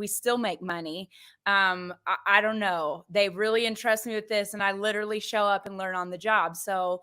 we still make money. I don't know. They really entrust me with this, and I literally show up and learn on the job. So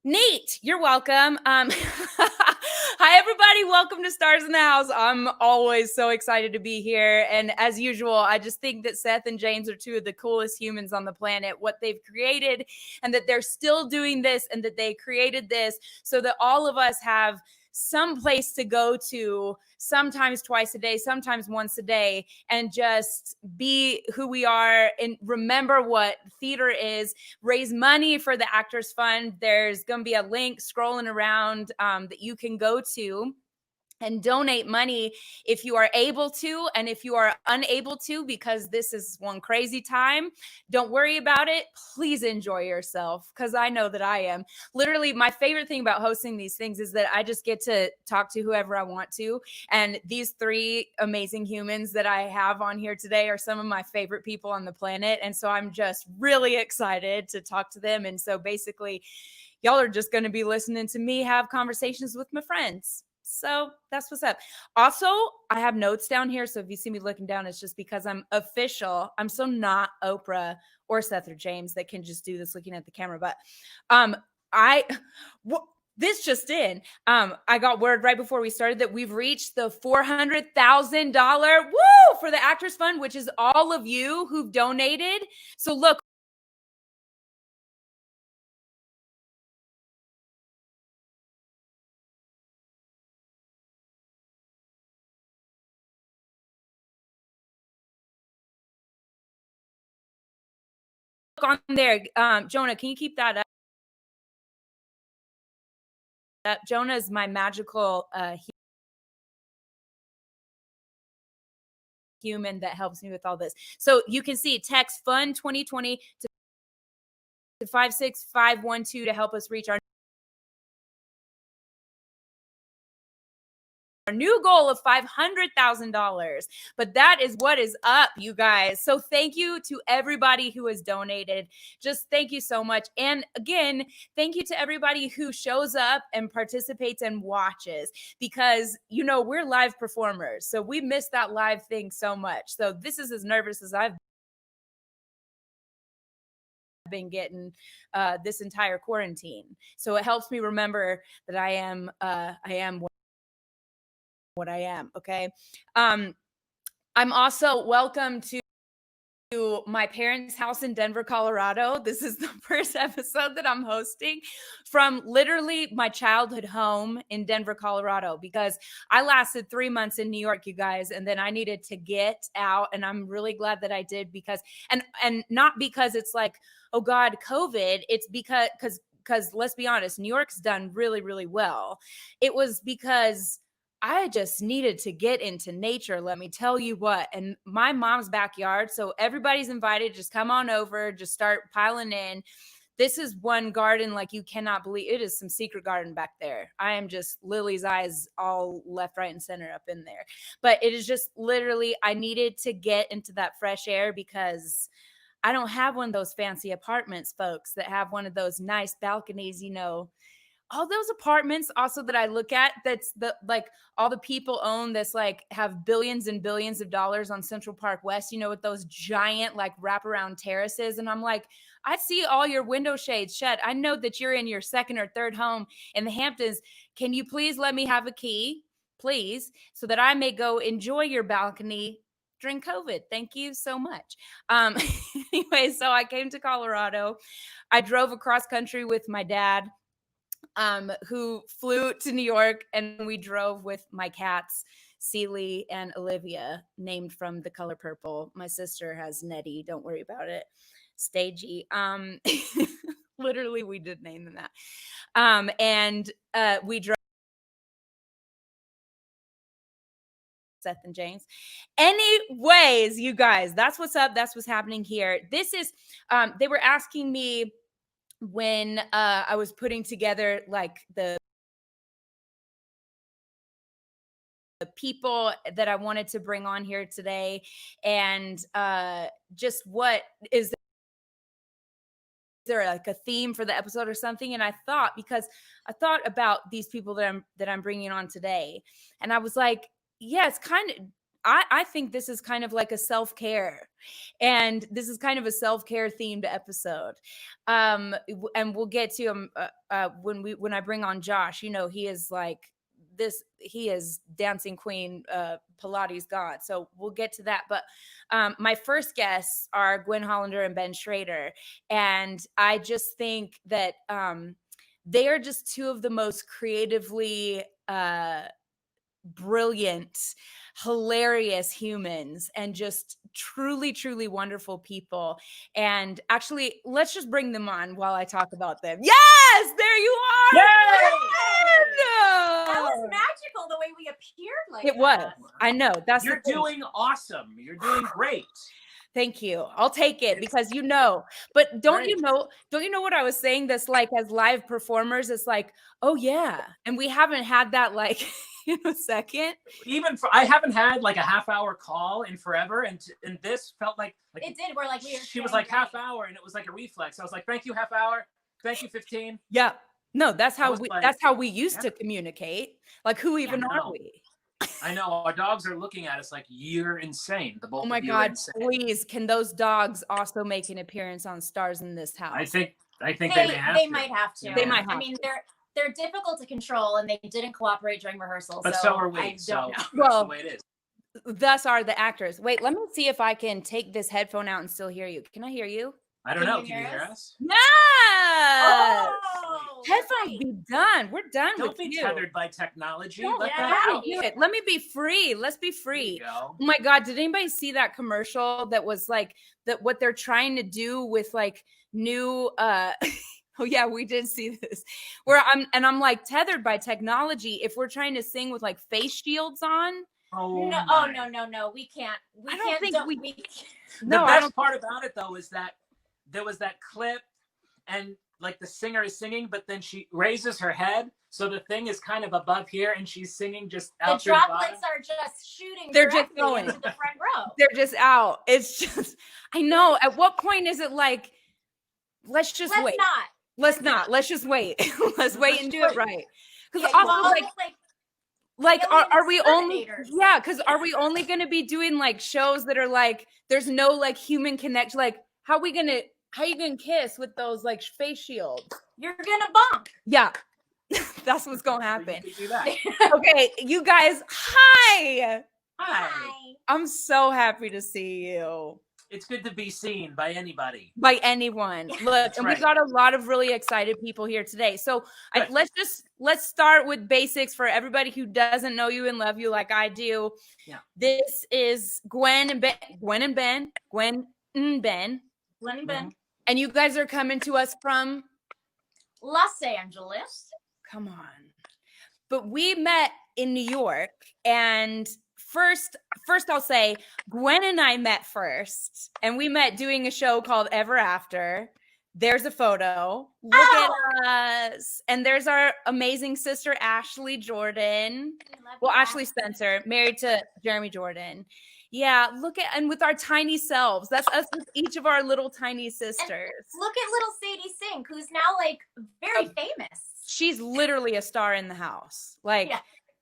neat. You're welcome. Hi, everybody. Welcome to Stars in the House. I'm always so excited to be here. And as usual, I just think that Seth and James are two of the coolest humans on the planet, what they've created, and that they're still doing this, and that they created this so that all of us have some place to go to, sometimes twice a day, sometimes once a day, and just be who we are and remember what theater is. Raise money for the Actors Fund. There's going to be a link scrolling around that you can go to and donate money if you are able to. And if you are unable to, because this is one crazy time, don't worry about it. Please enjoy yourself, because I know that I am. Literally, my favorite thing about hosting these things is that I just get to talk to whoever I want to. And these three amazing humans that I have on here today are some of my favorite people on the planet. And so I'm just really excited to talk to them. And so basically, y'all are just going to be listening to me have conversations with my friends. So that's what's up. Also, I have notes down here. So if you see me looking down, it's just because I'm official. I'm so not Oprah or Seth or James that can just do this looking at the camera. But this just in. I got word right before we started that we've reached the $400,000 for the Actors Fund, which is all of you who've donated. So look, on there. Jonah, can you keep that up? Jonah is my magical human that helps me with all this. So you can see text Fund 2020 to 56512 to help us reach our new goal of $500,000. But that is what is up, you guys. So thank you to everybody who has donated. Just thank you so much. And again, thank you to everybody who shows up and participates and watches, because, you know, we're live performers. So we miss that live thing so much. So this is as nervous as I've been getting this entire quarantine. So it helps me remember that I am what I am. Okay. I'm also welcome to my parents' house in Denver, Colorado. This is the first episode that I'm hosting from literally my childhood home in Denver, Colorado, because I lasted 3 months in New York, you guys, and then I needed to get out. And I'm really glad that I did, because, and not because it's like, oh God, COVID, it's because let's be honest, New York's done really, really well. It was because I just needed to get into nature, let me tell you what. And my mom's backyard, so everybody's invited. Just come on over, just start piling in. This is one garden like you cannot believe. It is some secret garden back there. I am just Lily's eyes all left, right, and center up in there. But it is just literally, I needed to get into that fresh air, because I don't have one of those fancy apartments, folks, that have one of those nice balconies, you know. All those apartments also that I look at, that's the like all the people own, this like have billions and billions of dollars on Central Park West, you know, with those giant like wraparound terraces. And I'm like, I see all your window shades shut. I know that you're in your second or third home in the Hamptons. Can you please let me have a key, please, so that I may go enjoy your balcony during COVID? Thank you so much. Anyway, so I came to Colorado. I drove across country with my dad, who flew to New York, and we drove with my cats, Celie and Olivia, named from The Color Purple. My sister has Nettie. Don't worry about it. Stagey. Literally, we did name them that. And we drove Seth and James. Anyways, you guys, that's what's up. That's what's happening here. This is, they were asking me when I was putting together like the people that I wanted to bring on here today, and just what is there like a theme for the episode or something. And I thought, because I thought about these people that I'm bringing on today, and I was like, yeah, it's kind of, I think this is kind of like a self-care, and this is kind of a self-care themed episode. And we'll get to him when I bring on Josh. You know, he is like this. He is dancing queen, Pilates god. So we'll get to that. But my first guests are Gwen Hollander and Ben Schrader, and I just think that they are just two of the most creatively brilliant, hilarious humans, and just truly, truly wonderful people. And actually, let's just bring them on while I talk about them. Yes, there you are. Yay! That was magical the way we appeared like It was. I know. You're doing awesome. You're doing great. Thank you. I'll take it because you know. But don't you know what I was saying? This like as live performers, it's like, oh yeah. And we haven't had that like in a second. Even I haven't had like a half-hour call in forever, and this felt like it did. We're like she was like half hour, and it was like a reflex. I was like, thank you, half hour. Thank you, 15. Yeah. No, that's how we used yeah. to communicate. Like, who even are we? I know our dogs are looking at us like you're insane. The both oh my of you God! are insane. Please, can those dogs also make an appearance on Stars in This House? I think they might have to. They might have. I mean, they're difficult to control, and they didn't cooperate during rehearsal. But so are we. So well, that's the way it is. Thus are the actors. Wait, let me see if I can take this headphone out and still hear you. Can I hear you? I don't know. Can you hear us? Yeah. Oh, headphones be done. We're done Don't with you. Don't be tethered by technology. Let Let me be free. Let's be free. Oh my God. Did anybody see that commercial that was like that what they're trying to do with like new oh yeah, we did see this. Where I'm like tethered by technology if we're trying to sing with like face shields on. Oh no. We can't. The best part about it though is that there was that clip and like the singer is singing, but then she raises her head, so the thing is kind of above here, and she's singing just out. The droplets are just shooting. They're just going into the front row. They're just out. It's just, I know. At what point is it like, let's just wait. Let's not. Let's just wait. Let's wait and do it right. Because are we only? Yeah, because are we only going to be doing like shows that are like there's no like human connection? Like how you gonna kiss with those like face shields? You're gonna bump. Yeah, that's what's gonna happen. Okay, you guys. Hi. I'm so happy to see you. It's good to be seen by anybody. By anyone. Look, and we've got a lot of really excited people here today. So let's start with basics for everybody who doesn't know you and love you like I do. Yeah. This is Gwen and Ben. And you guys are coming to us from Los Angeles. Come on. But we met in New York, and First, I'll say Gwen and I met first, and we met doing a show called Ever After. There's a photo. Look at us. And there's our amazing sister, Ashley Jordan. Ashley Spencer, married to Jeremy Jordan. Yeah, and with our tiny selves. That's us with each of our little tiny sisters. And look at little Sadie Sink, who's now like very famous. She's literally a star in the house.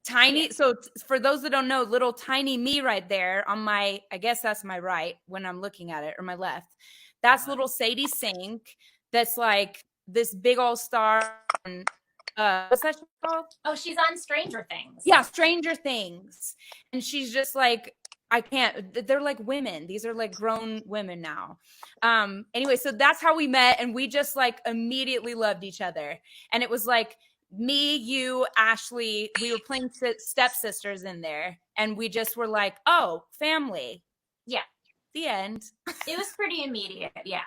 Tiny. So for those that don't know, little tiny me right there on my, I guess that's my right when I'm looking at it, or my left. That's little Sadie Sink. That's like this big old star. What's that called? Oh, she's on Stranger Things. Yeah, Stranger Things. And she's just like, I can't. They're like women. These are like grown women now. Anyway, so that's how we met, and we just like immediately loved each other. And it was like, me, you, Ashley, we were playing stepsisters in there, and we just were like, oh, family. Yeah. The end. It was pretty immediate. Yeah.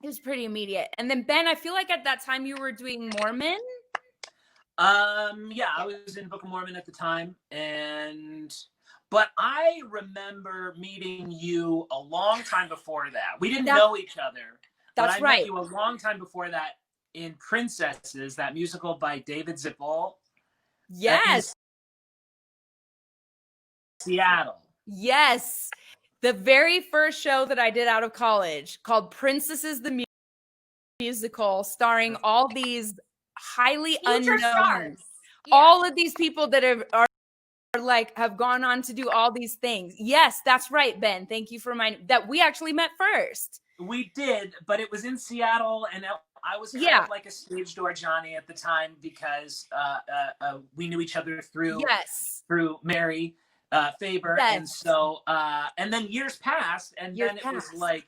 It was pretty immediate. And then Ben, I feel like at that time you were doing Mormon. Yeah, I was in Book of Mormon at the time, but I remember meeing you a long time before that. We didn't know each other. That's but I met you a long time before that. In Princesses, that musical by David Zippel. Yes. Seattle. Yes. The very first show that I did out of college called Princesses the Musical, starring all these highly unknown, all of these people that are like have gone on to do all these things. Yes, that's right, Ben. Thank you for reminding that we actually met first. We did, but it was in Seattle, and I was kind of like a stage door Johnny at the time because we knew each other through Mary Faber, and so and then years passed, and then it was like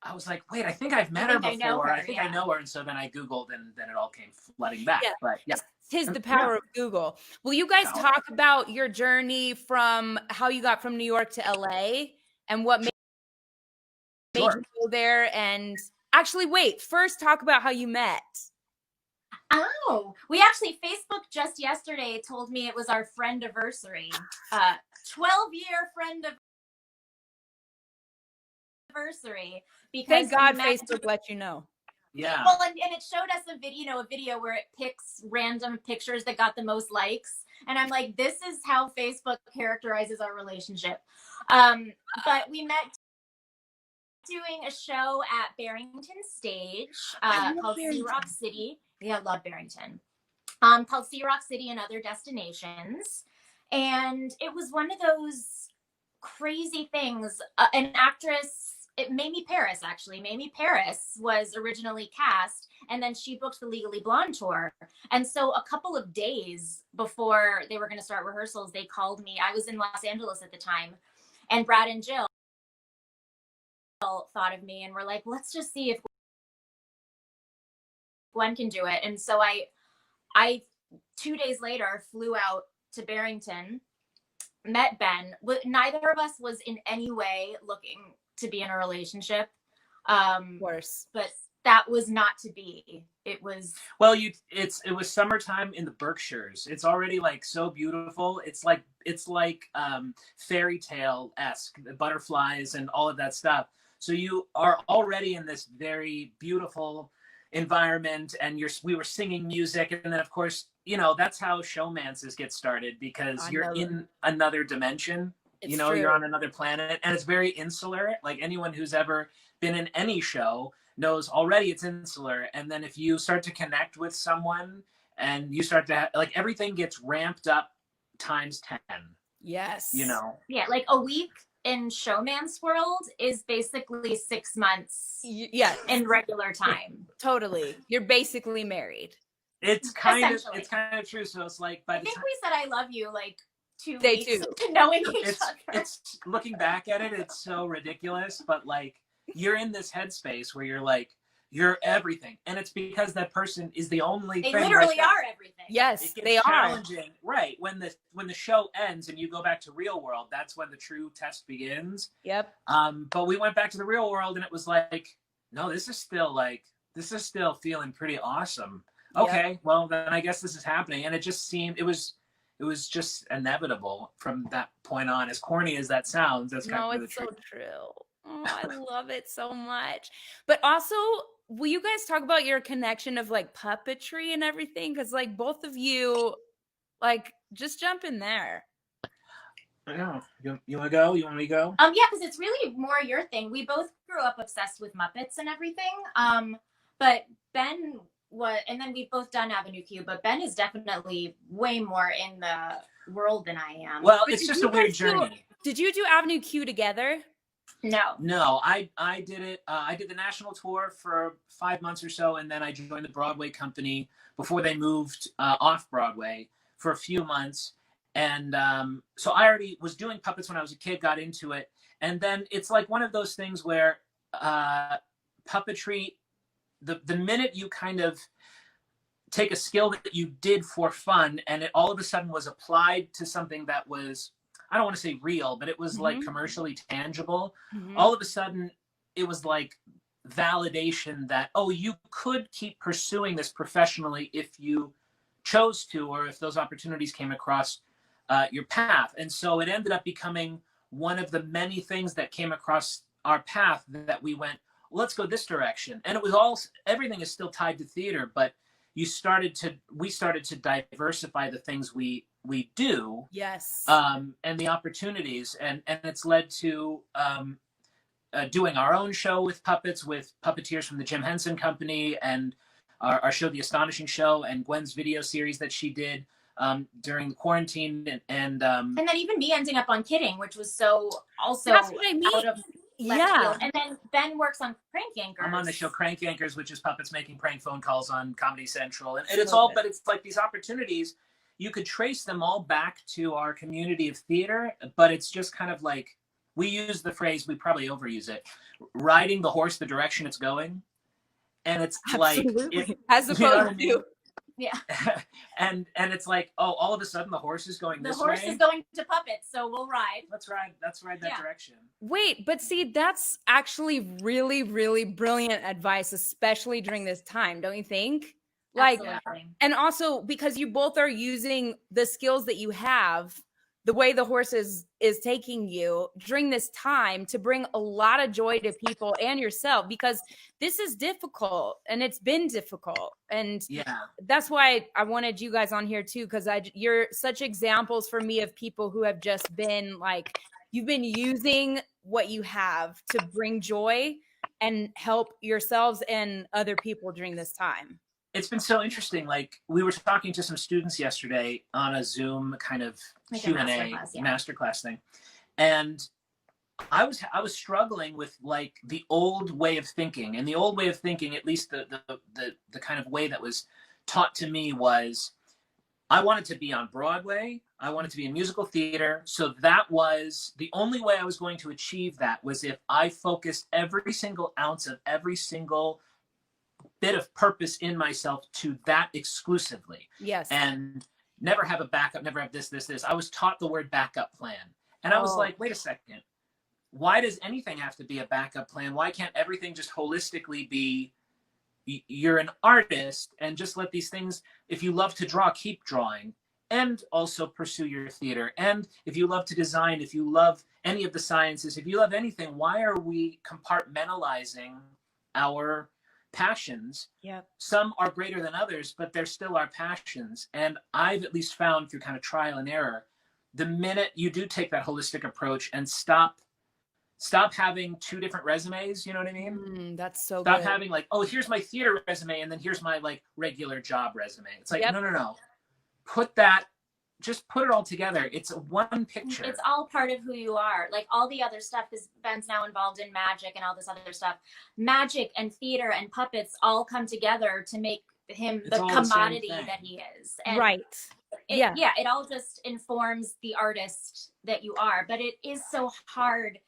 I was like, wait, I think I've met her before. I think I know her, and so then I Googled, and then it all came flooding back. But yeah. Tis the power of Google. Will you guys talk about your journey from how you got from New York to LA and what made you go there? And actually, wait, first talk about how you met. Oh, we actually, Facebook just yesterday told me it was our friend-iversary. 12-year friend-iversary. Thank God Facebook let you know. Yeah. Well, and it showed us a video where it picks random pictures that got the most likes. And I'm like, this is how Facebook characterizes our relationship. But we met doing a show at Barrington Stage called Sea Rock City. Yeah, I love Barrington. Called Sea Rock City and Other Destinations. And it was one of those crazy things. An actress... Mamie Paris, actually. Mamie Paris was originally cast, and then she booked the Legally Blonde tour. And so a couple of days before they were going to start rehearsals, they called me. I was in Los Angeles at the time, and Brad and Jill thought of me and were like, let's just see if Gwen can do it. And so I 2 days later flew out to Barrington, met Ben. Neither of us was in any way looking to be in a relationship, of course, but that was not to be. It was it was summertime in the Berkshires. It's already like so beautiful. It's like fairy tale-esque, the butterflies and all of that stuff. So you are already in this very beautiful environment, and we were singing music, and then of course, that's how showmances get started, because you're in another dimension. You're on another planet, and it's very insular. Like anyone who's ever been in any show knows already it's insular. And then if you start to connect with someone and you start to everything gets ramped up times 10. Yes. Yeah, like a week in showman's world is basically 6 months in regular time. Totally. You're basically married. It's kind of true. So it's like I think we said I love you like 2 they weeks do. into knowing each other. It's looking back at it, it's so ridiculous, but like you're in this headspace where you're like, you're everything, and it's because that person is the only they thing. They literally are everything. Yes, it gets they challenging. are. Right, when the show ends and you go back to real world, that's when the true test begins. Yep. But we went back to the real world, and it was like, no, this is still feeling pretty awesome. Okay, yep. Well then I guess this is happening, and it just seemed it was just inevitable from that point on. As corny as that sounds, that's kind of the truth. No, it's so true. Oh, I love it so much. But also, will you guys talk about your connection of like puppetry and everything? Because like both of you, like just jump in there. Yeah. You want to go? You want me to go? Yeah, because it's really more your thing. We both grew up obsessed with Muppets and everything. But Ben and then we've both done Avenue Q, but Ben is definitely way more in the world than I am. Well, it's just a weird journey. Did you do Avenue Q together? No, I did it. I did the national tour for 5 months or so, and then I joined the Broadway company before they moved off Broadway for a few months. And so I already was doing puppets when I was a kid, got into it. And then it's like one of those things where puppetry, the minute you kind of take a skill that you did for fun and it all of a sudden was applied to something that was, I don't want to say real, but it was like commercially tangible. All of a sudden it was like validation that, oh, you could keep pursuing this professionally if you chose to, or if those opportunities came across your path. And so it ended up becoming one of the many things that came across our path that we went, let's go this direction. And it was everything is still tied to theater, but we started to diversify the things we do. Yes. And the opportunities, and it's led to doing our own show with puppets, with puppeteers from the Jim Henson Company, and our show, The Astonishing Show, and Gwen's video series that she did. during the quarantine, and then even me ending up on Kidding, which was so also That's what I mean. out of left field. And then Ben works on Crank Yankers. I'm on the show Crank Yankers, which is puppets making prank phone calls on Comedy Central, and it's all, but it's like these opportunities. You could trace them all back to our community of theater, but it's just kind of like, we use the phrase, we probably overuse it, riding the horse the direction it's going. And it's Absolutely. like, as opposed to, yeah. and it's like, oh, all of a sudden the horse is going this way. The horse is going to puppets, so we'll ride. Let's ride that direction. Wait, but see, that's actually really, really brilliant advice, especially during this time, don't you think? Like, Absolutely. and also because you both are using the skills that you have, the way the horse is taking you during this time to bring a lot of joy to people and yourself, because this is difficult and it's been difficult. And that's why I wanted you guys on here too, because you're such examples for me of people who have just been like, you've been using what you have to bring joy and help yourselves and other people during this time. It's been so interesting. Like, we were talking to some students yesterday on a Zoom kind of Q&A masterclass thing. And I was struggling with like the old way of thinking, and the old way of thinking, at least the kind of way that was taught to me, was I wanted to be on Broadway. I wanted to be in musical theater. So that was the only way I was going to achieve that, was if I focused every single ounce of every single bit of purpose in myself to that exclusively. Yes. And never have a backup, never have this. I was taught the word backup plan. And I was like, wait a second. Why does anything have to be a backup plan? Why can't everything just holistically be, you're an artist, and just let these things, if you love to draw, keep drawing, and also pursue your theater. And if you love to design, if you love any of the sciences, if you love anything, why are we compartmentalizing our passions? Some are greater than others, but they're still our passions. And I've at least found through kind of trial and error, the minute you do take that holistic approach and stop having two different resumes, you know what I mean? That's so Stop good. having like, oh, here's my theater resume, and then here's my like regular job resume. It's like, no. Just put it all together. It's one picture. It's all part of who you are. Like, all the other stuff is, Ben's now involved in magic and all this other stuff. Magic and theater and puppets all come together to make him the commodity that he is. And it all just informs the artist that you are. But it is so hard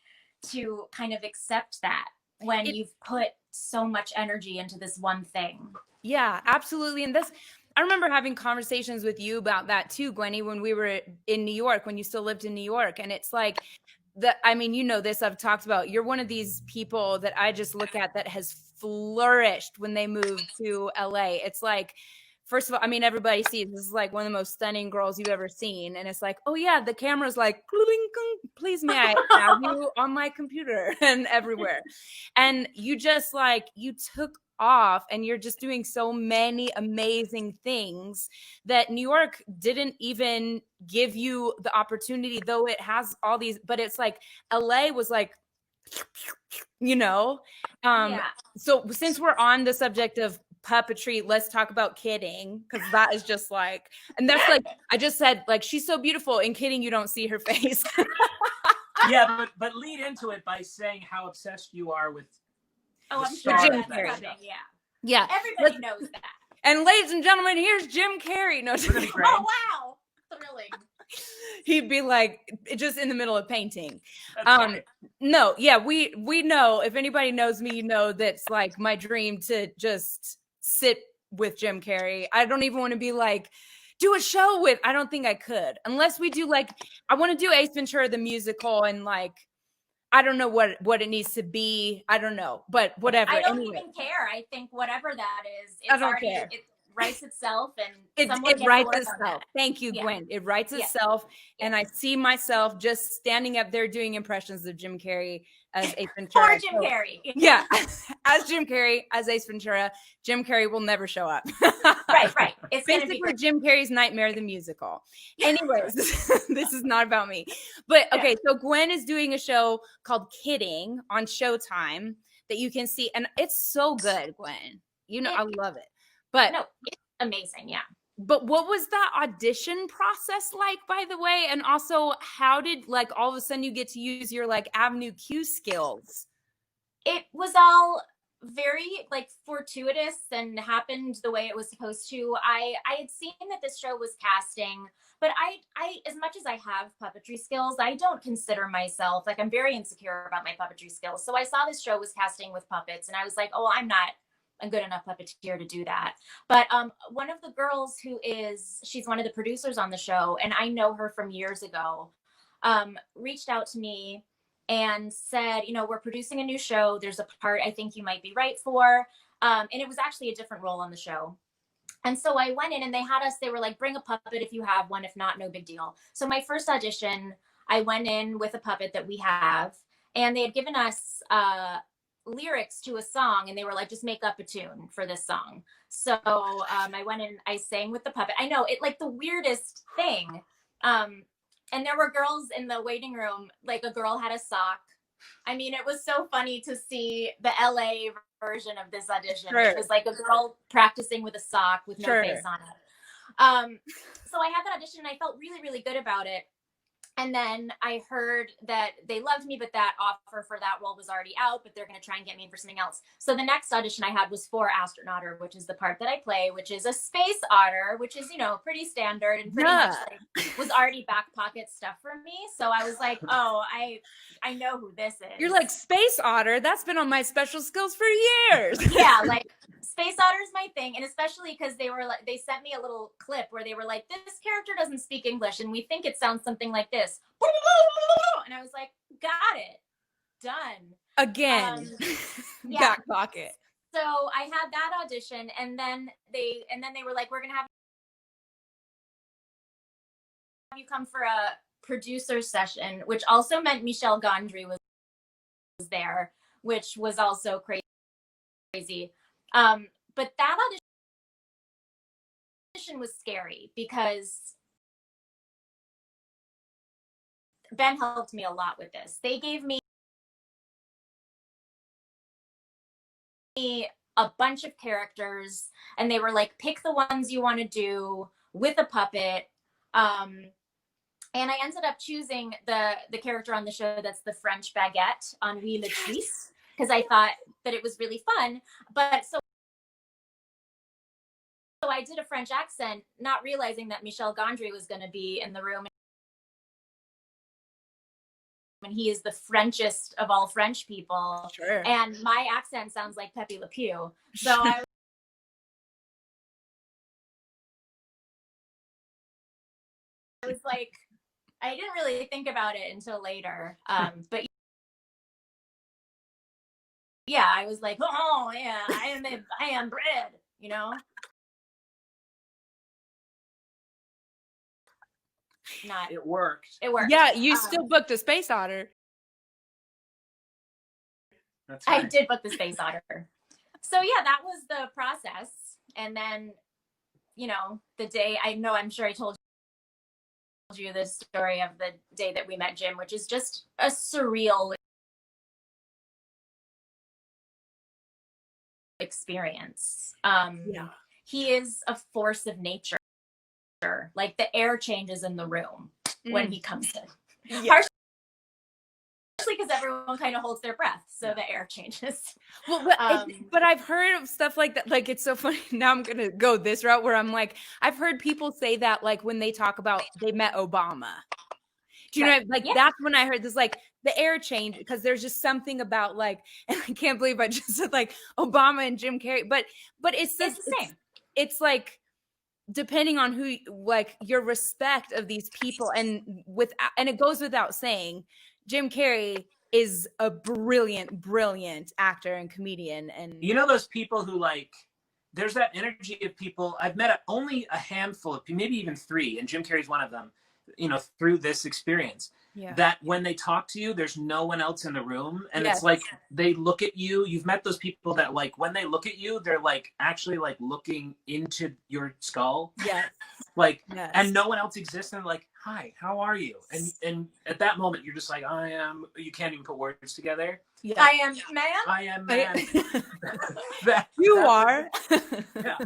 to kind of accept that when you've put so much energy into this one thing. Yeah, absolutely. And I remember having conversations with you about that too, Gwenny, when we were in New York, when you still lived in New York. And it's like, I mean, you know this, I've talked about, you're one of these people that I just look at that has flourished when they moved to LA. It's like, first of all, I mean, everybody sees this is like one of the most stunning girls you've ever seen. And it's like, oh yeah, the camera's like, please may I have you on my computer and everywhere. And you just like, you took off, and you're just doing so many amazing things that New York didn't even give you the opportunity, though it has all these, but it's like LA was like, you know? So since we're on the subject of puppetry, let's talk about Kidding, because that is just like, and that's like, I just said, like, she's so beautiful. In Kidding, you don't see her face. but lead into it by saying how obsessed you are with I'm sure Jim Carrey. Yeah. Everybody knows that. And ladies and gentlemen, here's Jim Carrey. No, oh wow, thrilling. He'd be like just in the middle of painting. Right. No, yeah, we know, if anybody knows me, you know that's like my dream to just sit with Jim Carrey. I don't even want to be like, do a show with, I don't think I could, unless we do like, I want to do Ace Ventura the musical, and like, I don't know what it needs to be. I don't know, but whatever. I don't even care. I think whatever that is, it's already, it writes itself, and it writes itself. Thank you, Gwen. It writes itself, and I see myself just standing up there doing impressions of Jim Carrey as Ace Ventura. Or Jim Carrey. Yeah, as Jim Carrey, as Ace Ventura. Jim Carrey will never show up. Right. It's basically Jim Carrey's Nightmare the Musical. Anyways, this is not about me. But okay, so Gwen is doing a show called Kidding on Showtime that you can see, and it's so good, Gwen. You know, I love it. But no, it's amazing. Yeah. But what was that audition process like, by the way? And also, how did, like, all of a sudden you get to use your, like, Avenue Q skills? It was all very, like, fortuitous and happened the way it was supposed to. I had seen that this show was casting, but I as much as I have puppetry skills, I don't consider myself, like, I'm very insecure about my puppetry skills. So I saw this show was casting with puppets, and I was like, oh, I'm not a good enough puppeteer to do that. But one of the girls she's one of the producers on the show, and I know her from years ago, reached out to me and said, we're producing a new show. There's a part I think you might be right for. And it was actually a different role on the show. And so I went in, and they were like, bring a puppet if you have one. If not, no big deal. So my first audition, I went in with a puppet that we have, and they had given us lyrics to a song, and they were like, just make up a tune for this song. So I went in, I sang with the puppet. I know, it, like, the weirdest thing. And there were girls in the waiting room, like a girl had a sock. I mean, it was so funny to see the LA version of this audition. Sure. It was like a girl practicing with a sock with no face on it. So I had that audition, and I felt really, really good about it. And then I heard that they loved me, but that offer for that role was already out, but they're going to try and get me in for something else. So the next audition I had was for Astronauter, which is the part that I play, which is a space otter, which is, pretty standard and pretty much like, was already back pocket stuff for me. So I was like, oh, I know who this is. You're like, space otter? That's been on my special skills for years. Yeah, like, space otter is my thing. And especially because they sent me a little clip where they were like, this character doesn't speak English, and we think it sounds something like this. And I was like, got it. Done. Again. Yeah. Back pocket. So I had that audition, and then they were like, we're going to have you come for a producer session, which also meant Michel Gondry was there, which was also crazy. But that audition was scary because Ben helped me a lot with this. They gave me a bunch of characters, and they were like, pick the ones you want to do with a puppet. And I ended up choosing the character on the show that's the French baguette, Ennui le Suisse, because I thought that it was really fun. But so I did a French accent, not realizing that Michel Gondry was going to be in the room. And he is the Frenchest of all French people. Sure. And my accent sounds like Pepe Le Pew. So I was like, I didn't really think about it until later. But yeah, I was like, oh yeah, I am bread, It worked. Yeah, you still booked a space otter. That's right. I did book the space otter. So yeah, that was the process. And then, the day, I'm sure I told you the story of the day that we met Jim, which is just a surreal experience. Yeah. He is a force of nature. Like, the air changes in the room when he comes in. Yeah. Partially because everyone kind of holds their breath, so the air changes. Well, but I've heard of stuff like that. Like, it's so funny. Now I'm gonna go this route where I'm like, I've heard people say that, like, when they talk about they met Obama. Do you know? Like, that's when I heard this, like, the air change, because there's just something about, like, and I can't believe I just said, like, Obama and Jim Carrey, but it's the same. It's like, depending on who, like, your respect of these people, and it goes without saying, Jim Carrey is a brilliant actor and comedian. And those people who, like, there's that energy of people. I've met only a handful of, maybe even 3, and Jim Carrey's one of them, through this experience. Yeah. That when they talk to you, there's no one else in the room. And It's like, they look at you. You've met those people that, like, when they look at you, they're, like, actually, like, looking into your skull. Yes. Like, yes. And no one else exists. And they're like, hi, how are you? And at that moment, you're just like, you can't even put words together. Yeah. I am man. I am man. You are. Yeah.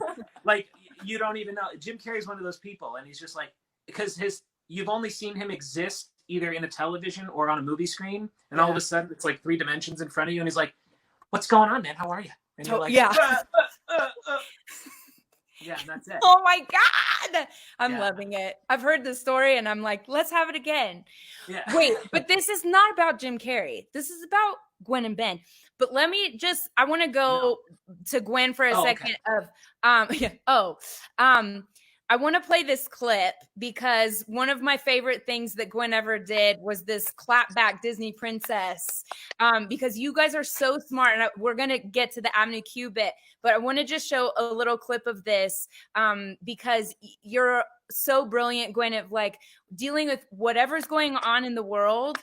Like, you don't even know. Jim Carrey's one of those people, and he's just like, because you've only seen him exist either in a television or on a movie screen, and all of a sudden it's like 3 dimensions in front of you, and he's like, "What's going on, man? How are you?" And you're like, yeah. Yeah, and that's it. Oh my God. I'm loving it. I've heard this story and I'm like, let's have it again. Yeah. Wait, but this is not about Jim Carrey. This is about Gwen and Ben. But let me I want to go to Gwen for a second I want to play this clip because one of my favorite things that Gwen ever did was this clapback Disney princess. Because you guys are so smart, and we're going to get to the Avenue Q bit, but I want to just show a little clip of this because you're so brilliant, Gwen, of like dealing with whatever's going on in the world.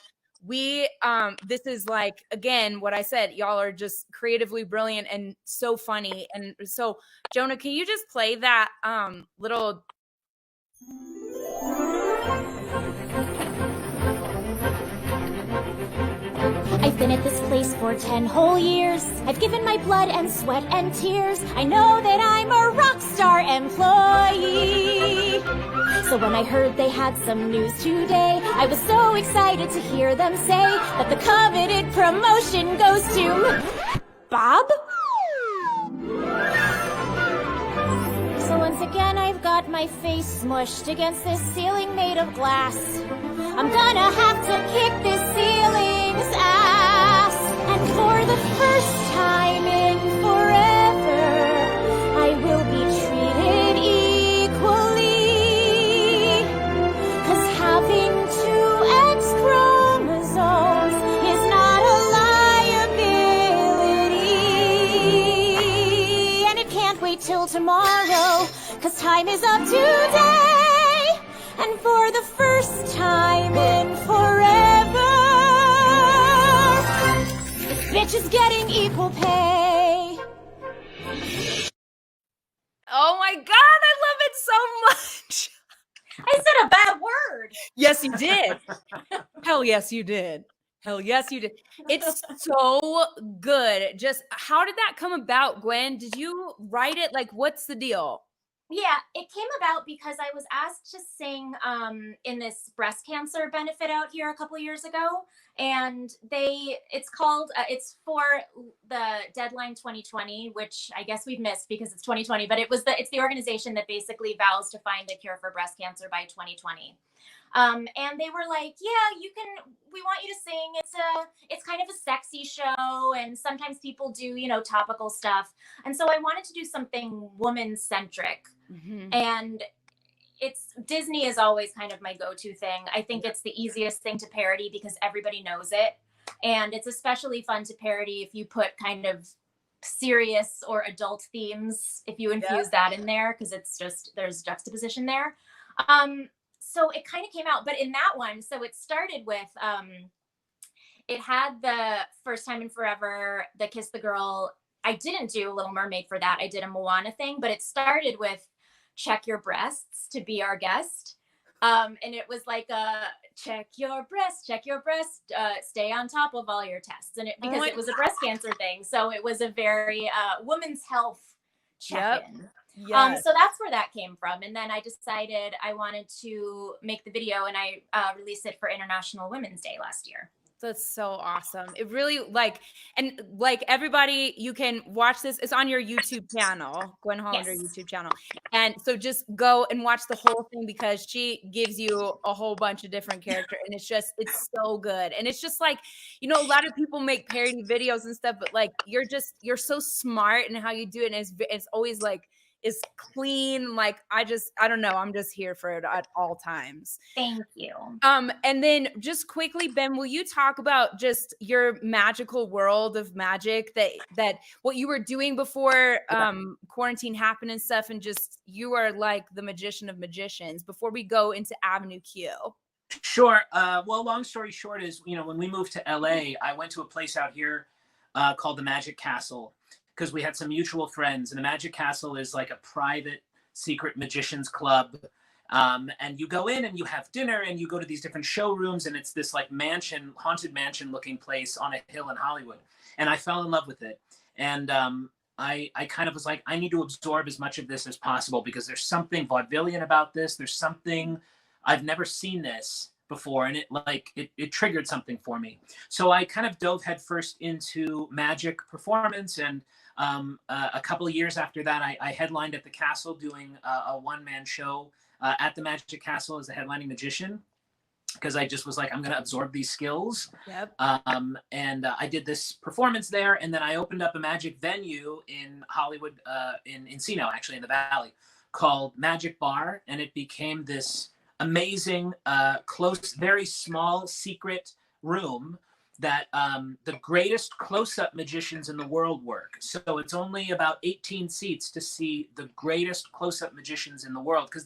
This is like, again, what I said, y'all are just creatively brilliant and so funny. And so Jonah, can you just play that little? I've been at this place for 10 whole years. I've given my blood and sweat and tears. I know that I'm a rock star employee. So when I heard they had some news today, I was so excited to hear them say that the coveted promotion goes to Bob? So once again I've got my face smushed against this ceiling made of glass. I'm gonna have to kick this ceiling's ass. And for the first time in forever, I will be treated equally. 'Cause having 2 X chromosomes is not a liability. And it can't wait till tomorrow, 'cause time is up today. And for the first time in forever, this bitch is getting equal pay. Oh my God, I love it so much. I said a bad word. Yes, you did. Hell yes, you did. Hell yes, you did. It's so good. Just how did that come about, Gwen? Did you write it? Like, what's the deal? Yeah, it came about because I was asked to sing in this breast cancer benefit out here a couple years ago, and it's called it's for the Deadline 2020, which I guess we've missed because it's 2020, but it's the organization that basically vows to find the cure for breast cancer by 2020. And they were like, yeah, we want you to sing. It's kind of a sexy show. And sometimes people do, topical stuff. And so I wanted to do something woman centric. Mm-hmm. And Disney is always kind of my go-to thing. I think it's the easiest thing to parody because everybody knows it. And it's especially fun to parody if you put kind of serious or adult themes, if you infuse that in there, because there's juxtaposition there. So it kind of came out, but in that one, so it started with, it had the First Time in Forever, the Kiss the Girl. I didn't do Little Mermaid for that. I did a Moana thing, but it started with Check Your Breasts to Be Our Guest. And it was like check your breast, stay on top of all your tests. And because it was a breast cancer thing. So it was a very women's health check-in. Yep. Yes. So that's where that came from. And then I decided I wanted to make the video, and I released it for International Women's Day last year. That's so awesome. It really everybody, you can watch this. It's on your YouTube channel, Gwen Hollander YouTube channel. And so just go and watch the whole thing because she gives you a whole bunch of different characters, and it's so good. And it's just like, a lot of people make parody videos and stuff, but like, you're so smart in how you do it. And it's always like, is clean. Like, I don't know. I'm just here for it at all times. Thank you. And then just quickly, Ben, will you talk about just your magical world of magic that what you were doing before quarantine happened and stuff, and just you are like the magician of magicians before we go into Avenue Q? Sure. Well, long story short is, when we moved to LA, I went to a place out here called the Magic Castle, because we had some mutual friends, and the Magic Castle is like a private secret magicians club. And you go in and you have dinner and you go to these different showrooms, and it's this like haunted mansion looking place on a hill in Hollywood. And I fell in love with it. And I kind of was like, I need to absorb as much of this as possible because there's something vaudevillian about this. There's something, I've never seen this before, and it triggered something for me. So I kind of dove headfirst into magic performance, and a couple of years after that, I headlined at the Castle doing a one-man show at the Magic Castle as a headlining magician, because I just was like, I'm going to absorb these skills. Yep. And I did this performance there, and then I opened up a magic venue in Hollywood, in Encino, actually, in the Valley, called Magic Bar, and it became this amazing, close, very small, secret room that the greatest close-up magicians in the world work. So it's only about 18 seats to see the greatest close-up magicians in the world, because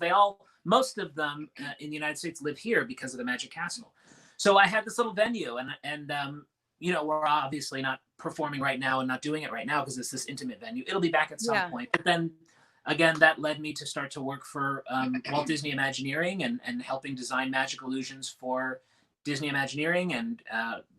most of them in the United States live here because of the Magic Castle. So I had this little venue, and you know, we're obviously not performing right now and not doing it right now because it's this intimate venue. It'll be back at some point. But then again, that led me to start to work for Walt Disney Imagineering and helping design magic illusions for Disney Imagineering, and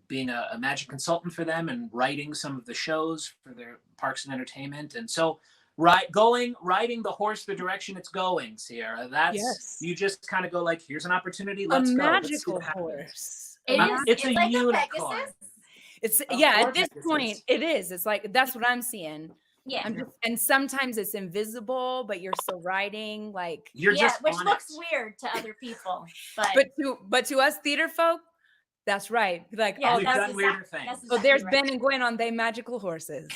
being a magic consultant for them and writing some of the shows for their parks and entertainment. And so riding the horse the direction it's going, Sierra. That's you just kind of go like, here's an opportunity, let's go. Magical horse. It's a like unicorn. It's at this point it is. It's like, that's what I'm seeing. Yeah. And sometimes it's invisible, but you're still riding, like you're just which looks weird to other people, but to us theater folk, that's right. Like, we've done weirder things. So there's Ben and Gwen on They Magical Horses.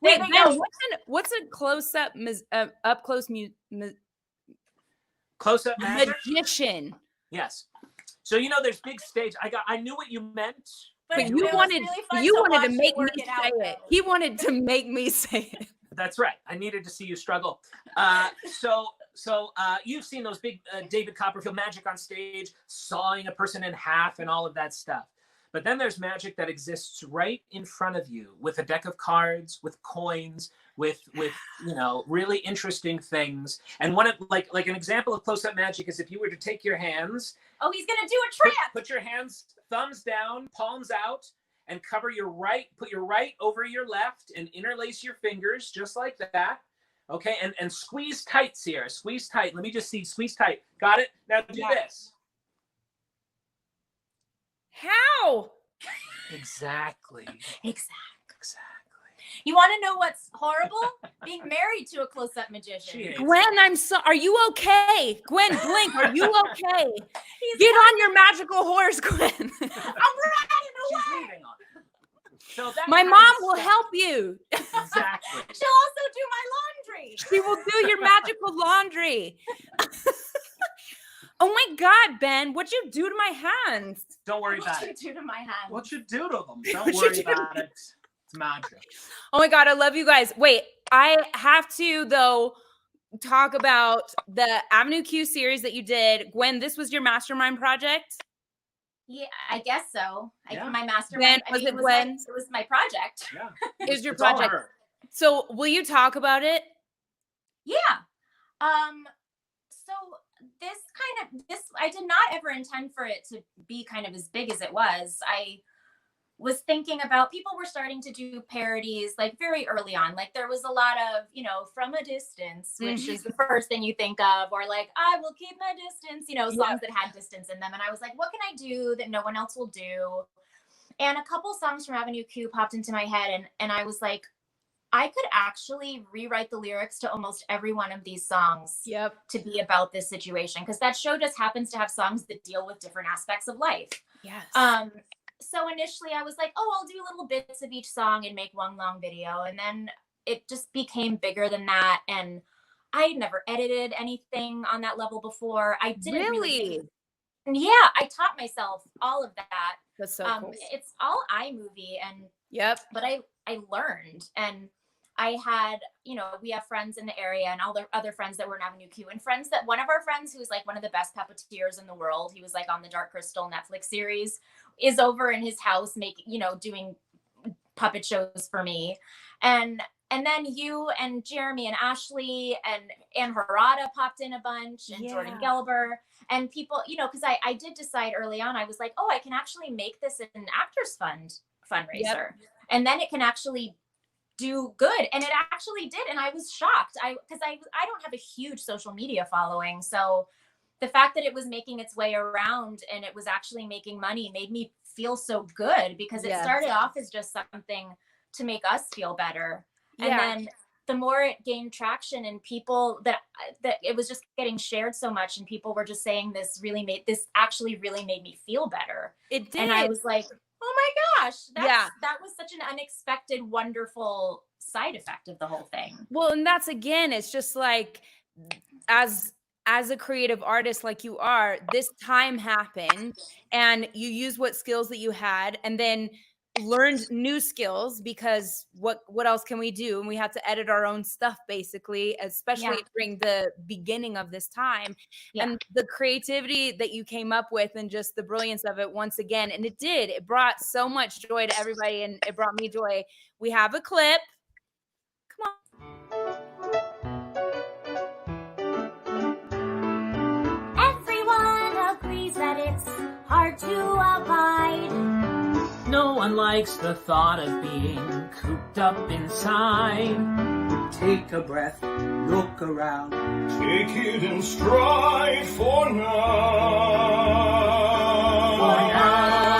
Wait, Ben, what's a close-up up close close-up magician? Yes. So you know, there's big stage. I knew what you meant. But you wanted to make me say it. He wanted to make me say it. That's right. I needed to see you struggle. So you've seen those big David Copperfield magic on stage, sawing a person in half and all of that stuff. But then there's magic that exists right in front of you, with a deck of cards, with coins, with you know, really interesting things. And one of like an example of close-up magic is if you were to take your hands. Oh, he's gonna do a trap. Put your hands, thumbs down, palms out, and put your right over your left, and interlace your fingers just like that. Okay, and squeeze tight, Sierra. Squeeze tight. Let me just see. Squeeze tight. Got it? Now do this. How? Exactly. You want to know what's horrible? Being married to a close-up magician. Gwen, are you okay? Gwen, blink. Are you okay? Get on your magical horse, Gwen. I'm running away. So my mom will help you. Exactly. She'll also do my laundry. She will do your magical laundry. Oh my God, Ben, what'd you do to my hands? Don't worry about it. What you do to my hands? What you do to them? Don't worry about it. It's magic. Oh my God, I love you guys. Wait, I have to, though, talk about the Avenue Q series that you did. Gwen, this was your mastermind project? Yeah, I guess so. My Ben, mastermind. was it Gwen? It was my project. Yeah. It was your project. So will you talk about it? Yeah. So this I did not ever intend for it to be kind of as big as it was. I was thinking about, people were starting to do parodies like very early on. Like there was a lot of, you know, From a Distance, which is the first thing you think of, or like, I will keep my distance, you know, songs that had distance in them. And I was like, what can I do that no one else will do? And a couple songs from Avenue Q popped into my head, and I was like, I could actually rewrite the lyrics to almost every one of these songs to be about this situation, because that show just happens to have songs that deal with different aspects of life. Yes. So initially I was like, oh, I'll do little bits of each song and make one long video. And then it just became bigger than that. And I had never edited anything on that level before. I didn't really. Yeah, I taught myself all of that. That's so cool. It's all iMovie, and but I learned, and I had, you know, we have friends in the area and all the other friends that were in Avenue Q, and one of our friends who's like one of the best puppeteers in the world, he was like on the Dark Crystal Netflix series, is over in his house doing puppet shows for me. And then you and Jeremy and Ashley and Ann Harada popped in a bunch, and Jordan Gelber, and people, you know, because I did decide early on, I was like, oh, I can actually make this an Actors Fund fundraiser. and then it can actually do good. And it actually did. And I was shocked. Because I don't have a huge social media following. So the fact that it was making its way around and it was actually making money made me feel so good, because it started off as just something to make us feel better. And then the more it gained traction and people that it was just getting shared so much, and people were just saying this actually really made me feel better. It did. And I was like, oh my gosh, that was such an unexpected, wonderful side effect of the whole thing. Well, and that's, again, it's just like, as a creative artist like you are, this time happened and you used what skills that you had, and then learned new skills, because what else can we do? And we had to edit our own stuff, basically, especially during the beginning of this time. And the creativity that you came up with, and just the brilliance of it, once again, and it brought so much joy to everybody, and it brought me joy. We have a clip. Come on. Everyone agrees that it's hard to abide. No one likes the thought of being cooped up inside. Take a breath, look around. Take it in stride for now. For now.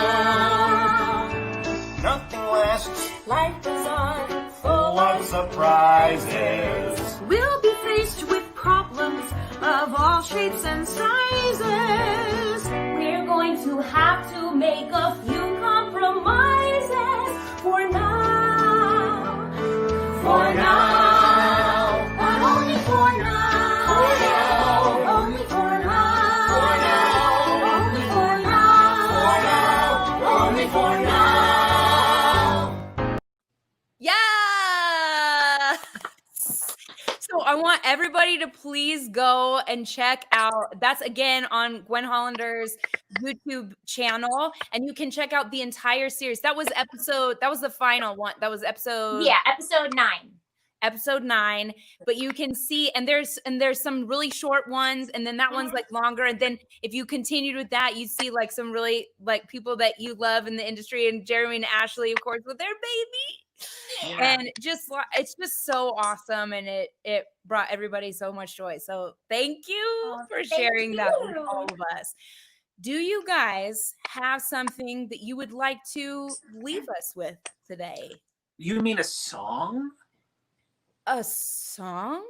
Nothing lasts. Life goes on. Full of surprises. We'll be faced with problems of all shapes and sizes. We're going to have to make a few compromises for now. For now. But only for now. For now. Only for now. For now. Only for now. For now. Only for now. Yeah. So I want everybody to please go and check out, that's again on Gwen Hollander's YouTube channel, and you can check out the entire series. That was the final one. That was episode 9. Episode 9, but you can see, and there's some really short ones, and then that one's like longer, and then if you continued with that, you see like some really like people that you love in the industry, and Jeremy and Ashley, of course, with their baby. And just, it's just so awesome, and it brought everybody so much joy. So thank you for sharing that with all of us. Do you guys have something that you would like to leave us with today? You mean a song? A song?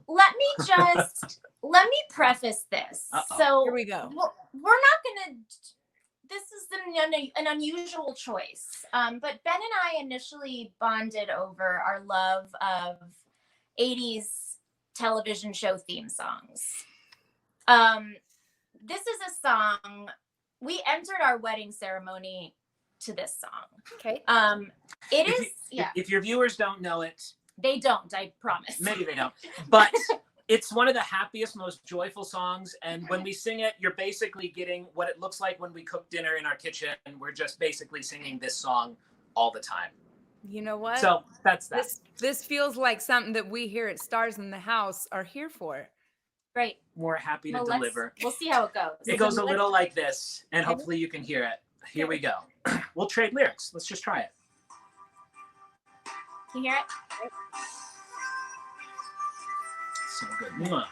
Let me preface this. So here we go. We're not gonna. This is an unusual choice. But Ben and I initially bonded over our love of 80s television show theme songs. This is a song, we entered our wedding ceremony to this song. Okay. If your viewers don't know it. They don't, I promise. Maybe they don't. But it's one of the happiest, most joyful songs. And when we sing it, you're basically getting what it looks like when we cook dinner in our kitchen. We're just basically singing this song all the time. You know what? So that's that. This feels like something that we here at Stars in the House are here for. Great. We're happy to deliver. We'll see how it goes. It goes a little like this, and hopefully you can hear it. Here we go. We'll trade lyrics. Let's just try it. Can you hear it? So good. Mwah.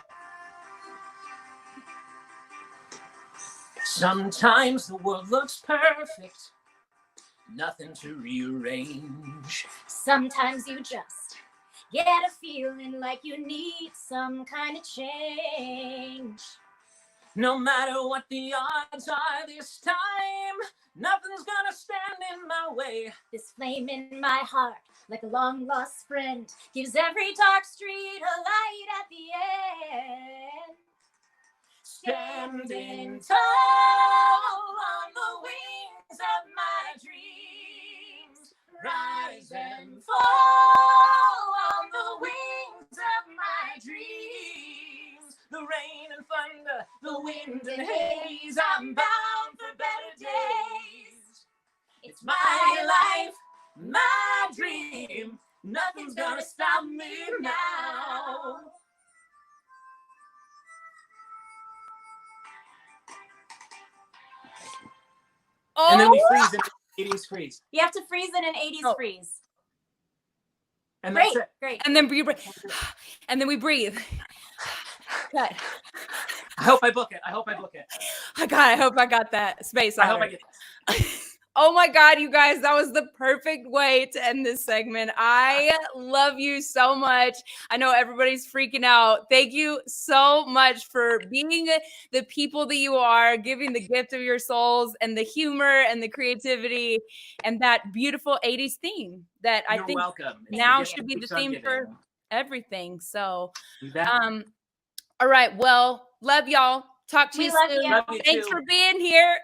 Sometimes the world looks perfect, nothing to rearrange. Sometimes you just get a feeling like you need some kind of change. No matter what the odds are this time, nothing's gonna stand in my way. This flame in my heart, like a long lost friend, gives every dark street a light at the end. Standing tall on the wings of my dreams, rise and fall on the wings of my dreams. The rain and thunder, the wind and haze, I'm bound for better days. It's my life, my dream, nothing's gonna stop me now. Oh, And then we freeze it. 80s freeze. You have to freeze in an 80s freeze. And Great, that's it. great. And then we breathe. And then we breathe. Cut. I hope I book it. I hope I got that space. I hope I get this. Oh my God, you guys, that was the perfect way to end this segment. I love you so much. I know everybody's freaking out. Thank you so much for being the people that you are, giving the gift of your souls and the humor and the creativity and that beautiful 80s theme that I think welcome. now should be the theme for everything. So, all right. Well, love y'all. Talk to you soon. Love you Thanks too. for being here.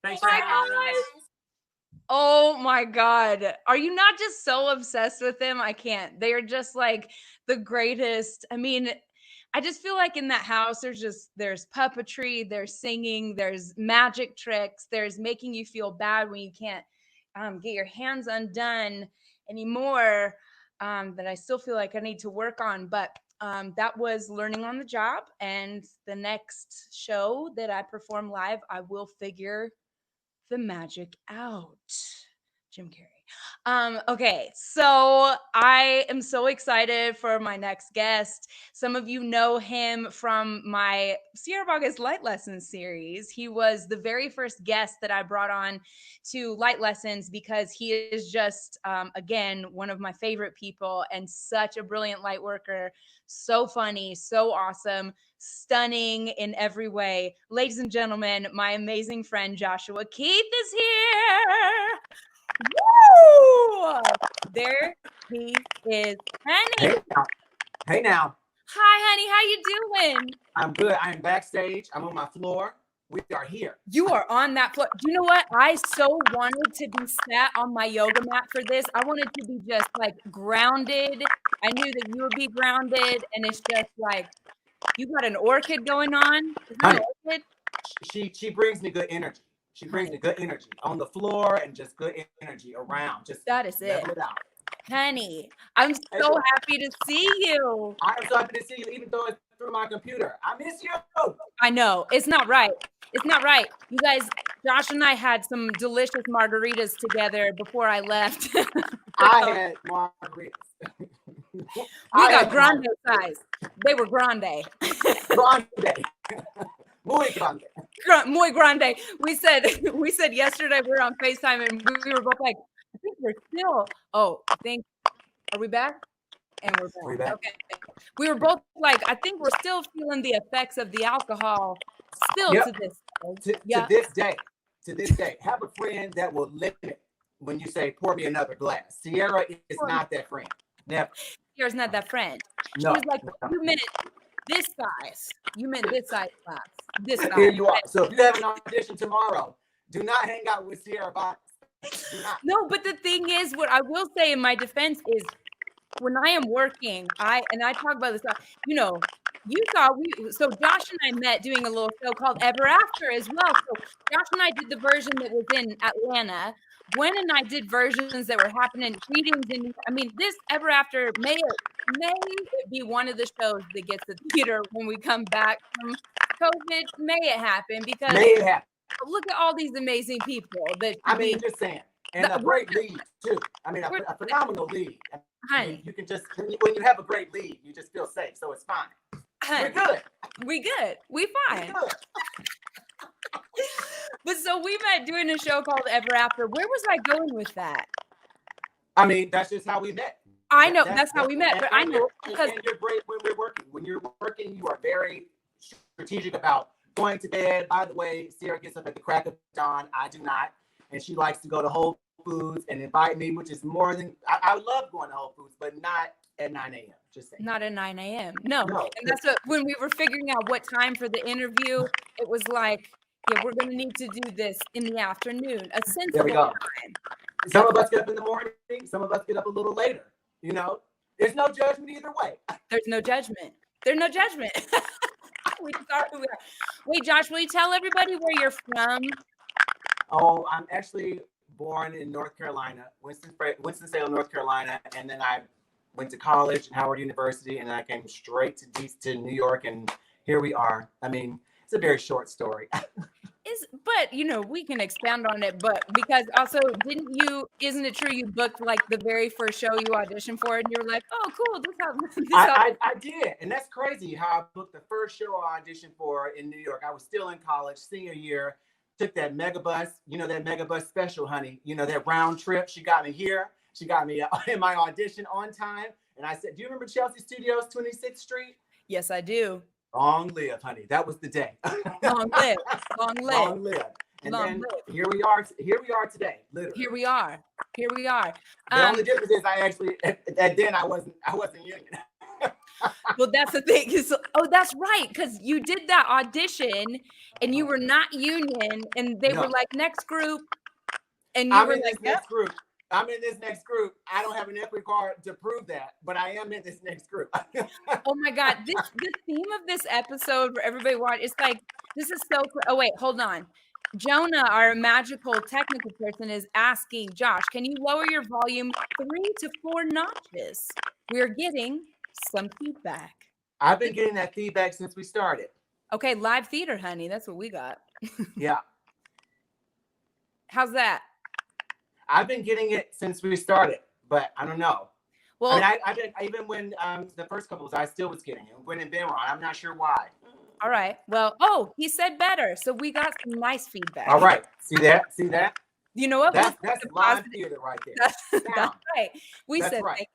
Thanks for having us. Oh my God. Are you not just so obsessed with them? I can't. They are just like the greatest. I mean, I just feel like in that house, there's puppetry, there's singing, there's magic tricks, there's making you feel bad when you can't get your hands undone anymore, that I still feel like I need to work on. But that was learning on the job. And the next show that I perform live, I will figure the magic out. Jim Carrey. Okay, so I am so excited for my next guest. Some of you know him from my Sierra Boggess Light Lessons series. He was the very first guest that I brought on to Light Lessons because he is just, again, one of my favorite people and such a brilliant light worker. So funny, so awesome, stunning in every way. Ladies and gentlemen, my amazing friend Joshua Keith is here. Woo! There he is. Honey. Hey now. Hi, honey. How you doing? I'm good. I'm backstage. I'm on my floor. We are here. You are on that floor. Do you know what? I so wanted to be sat on my yoga mat for this. I wanted to be just like grounded. I knew that you would be grounded, and it's just like you got an orchid going on. Is that an orchid? She brings me good energy. She brings me good energy on the floor and just good energy around. Just that is it. Level it out. Honey, I'm so happy to see you. I'm so happy to see you, even though it's through my computer. I miss you. I know. It's not right. It's not right. You guys, Josh and I had some delicious margaritas together before I left. I had margaritas. We got grande size. They were grande. Grande. Muy grande. Muy grande. We said yesterday we were on FaceTime and we were both like, I think we're still. Are we back? And we're back. Okay. We were both like, I think we're still feeling the effects of the alcohol still to this day. To this day. Have a friend that will limit when you say, pour me another glass. Sierra is not that friend. Never. Sierra's not that friend. She No. was like, you meant this size. You meant this size glass. This size. Here you are. So if you have an audition tomorrow, do not hang out with Sierra Boggess. No, but the thing is, what I will say in my defense is when I am working, I talk about this, so Josh and I met doing a little show called Ever After as well. So Josh and I did the version that was in Atlanta. Gwen and I did versions that were happening, readings in, this Ever After may it be one of the shows that gets the theater when we come back from COVID. May it happen because look at all these amazing people that just saying. And a great lead too. A phenomenal lead. Honey. You can just when you have a great lead, you just feel safe. So it's fine. Honey. We're good. We fine. But so we met doing a show called Ever After. Where was I going with that? That's just how we met. I know that's how we met, but I know because you're great when we're working. When you're working, you are very strategic about going to bed. By the way, Sierra gets up at the crack of dawn. I do not. And she likes to go to Whole Foods and invite me, which is more than I love going to Whole Foods, but not at 9 a.m. Just saying. Not at 9 a.m. No. And that's when we were figuring out what time for the interview, it was like, yeah, we're gonna need to do this in the afternoon. A sensible there we go. time. Some of us get up in the morning, some of us get up a little later. There's no judgment either way. There's no judgment. There's no judgment. We are who we are. Wait, Josh, will you tell everybody where you're from? Oh, I'm actually born in North Carolina, Winston-Salem, North Carolina, and then I went to college at Howard University, and I came straight to New York, and here we are. It's a very short story. It But you know, we can expand on it. But because also, isn't it true you booked like the very first show you auditioned for, and you were like, oh, cool, I did, and that's crazy how I booked the first show I auditioned for in New York. I was still in college, senior year. Took that megabus, that megabus special, honey. That round trip. She got me here. She got me in my audition on time. And I said, do you remember Chelsea Studios, 26th Street? Yes, I do. Long live, honey. That was the day. Long live. Long live. Long live. And long then live. Here we are today. Literally. Here we are. The only difference is then I wasn't union. Well, that's the thing. That's right. Because you did that audition and you were not union, and they were like, next group. And you were like, next group. I'm in this next group. I don't have an equity card to prove that, but I am in this next group. Oh my God. The theme of this episode for everybody watch, it's like, this is so cool. Oh, wait, hold on. Jonah, our magical technical person, is asking, Josh, can you lower your volume 3 to 4 notches? We're getting some feedback. I've been getting that feedback since we started. Okay, live theater, honey. That's what we got. Yeah. How's that? I've been getting it since we started, but I don't know. Well, I did, even when the first couple I still was getting it. Gwen and Ben were on. I'm not sure why. All right. Well, he said better. So we got some nice feedback. All right. See that? You know what? That's live theater right there. That's right. That's right.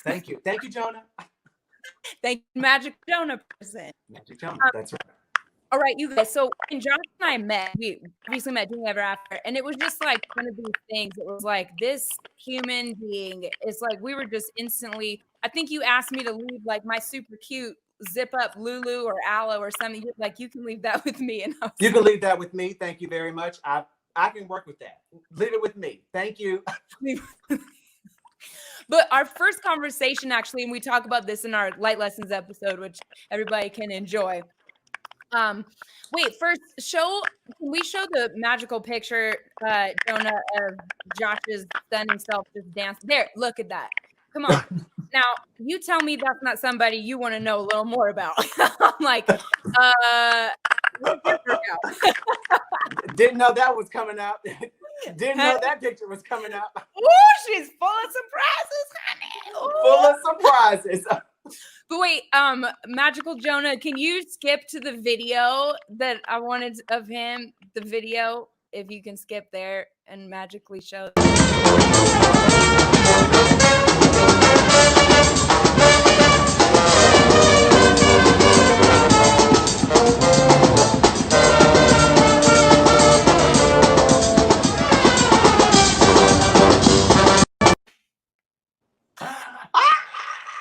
Thank you. Thank you, Jonah. Thank you, Magic Jonah person. Magic Jonah. That's right. All right, you guys. So when Josh and I met, we obviously met Doing Ever After, and it was just like one of these things. It was like this human being is like we were just instantly. I think you asked me to leave like my super cute zip up Lulu or Aloe or something. You're like, you can leave that with me, and you can leave that with me. Thank you very much. I can work with that. Leave it with me. Thank you. But our first conversation, actually, and we talk about this in our Light Lessons episode, which everybody can enjoy. Wait, first can we show the magical picture, Jonah, of Josh's stunning self just dancing? There, look at that. Come on. Now, you tell me that's not somebody you want to know a little more about. I'm like, didn't know that was coming up. Didn't know that picture was coming up. Ooh, she's full of surprises, honey. Ooh. Full of surprises. But wait, Magical Jonah, can you skip to the video that I wanted of him? The video, if you can skip there and magically show.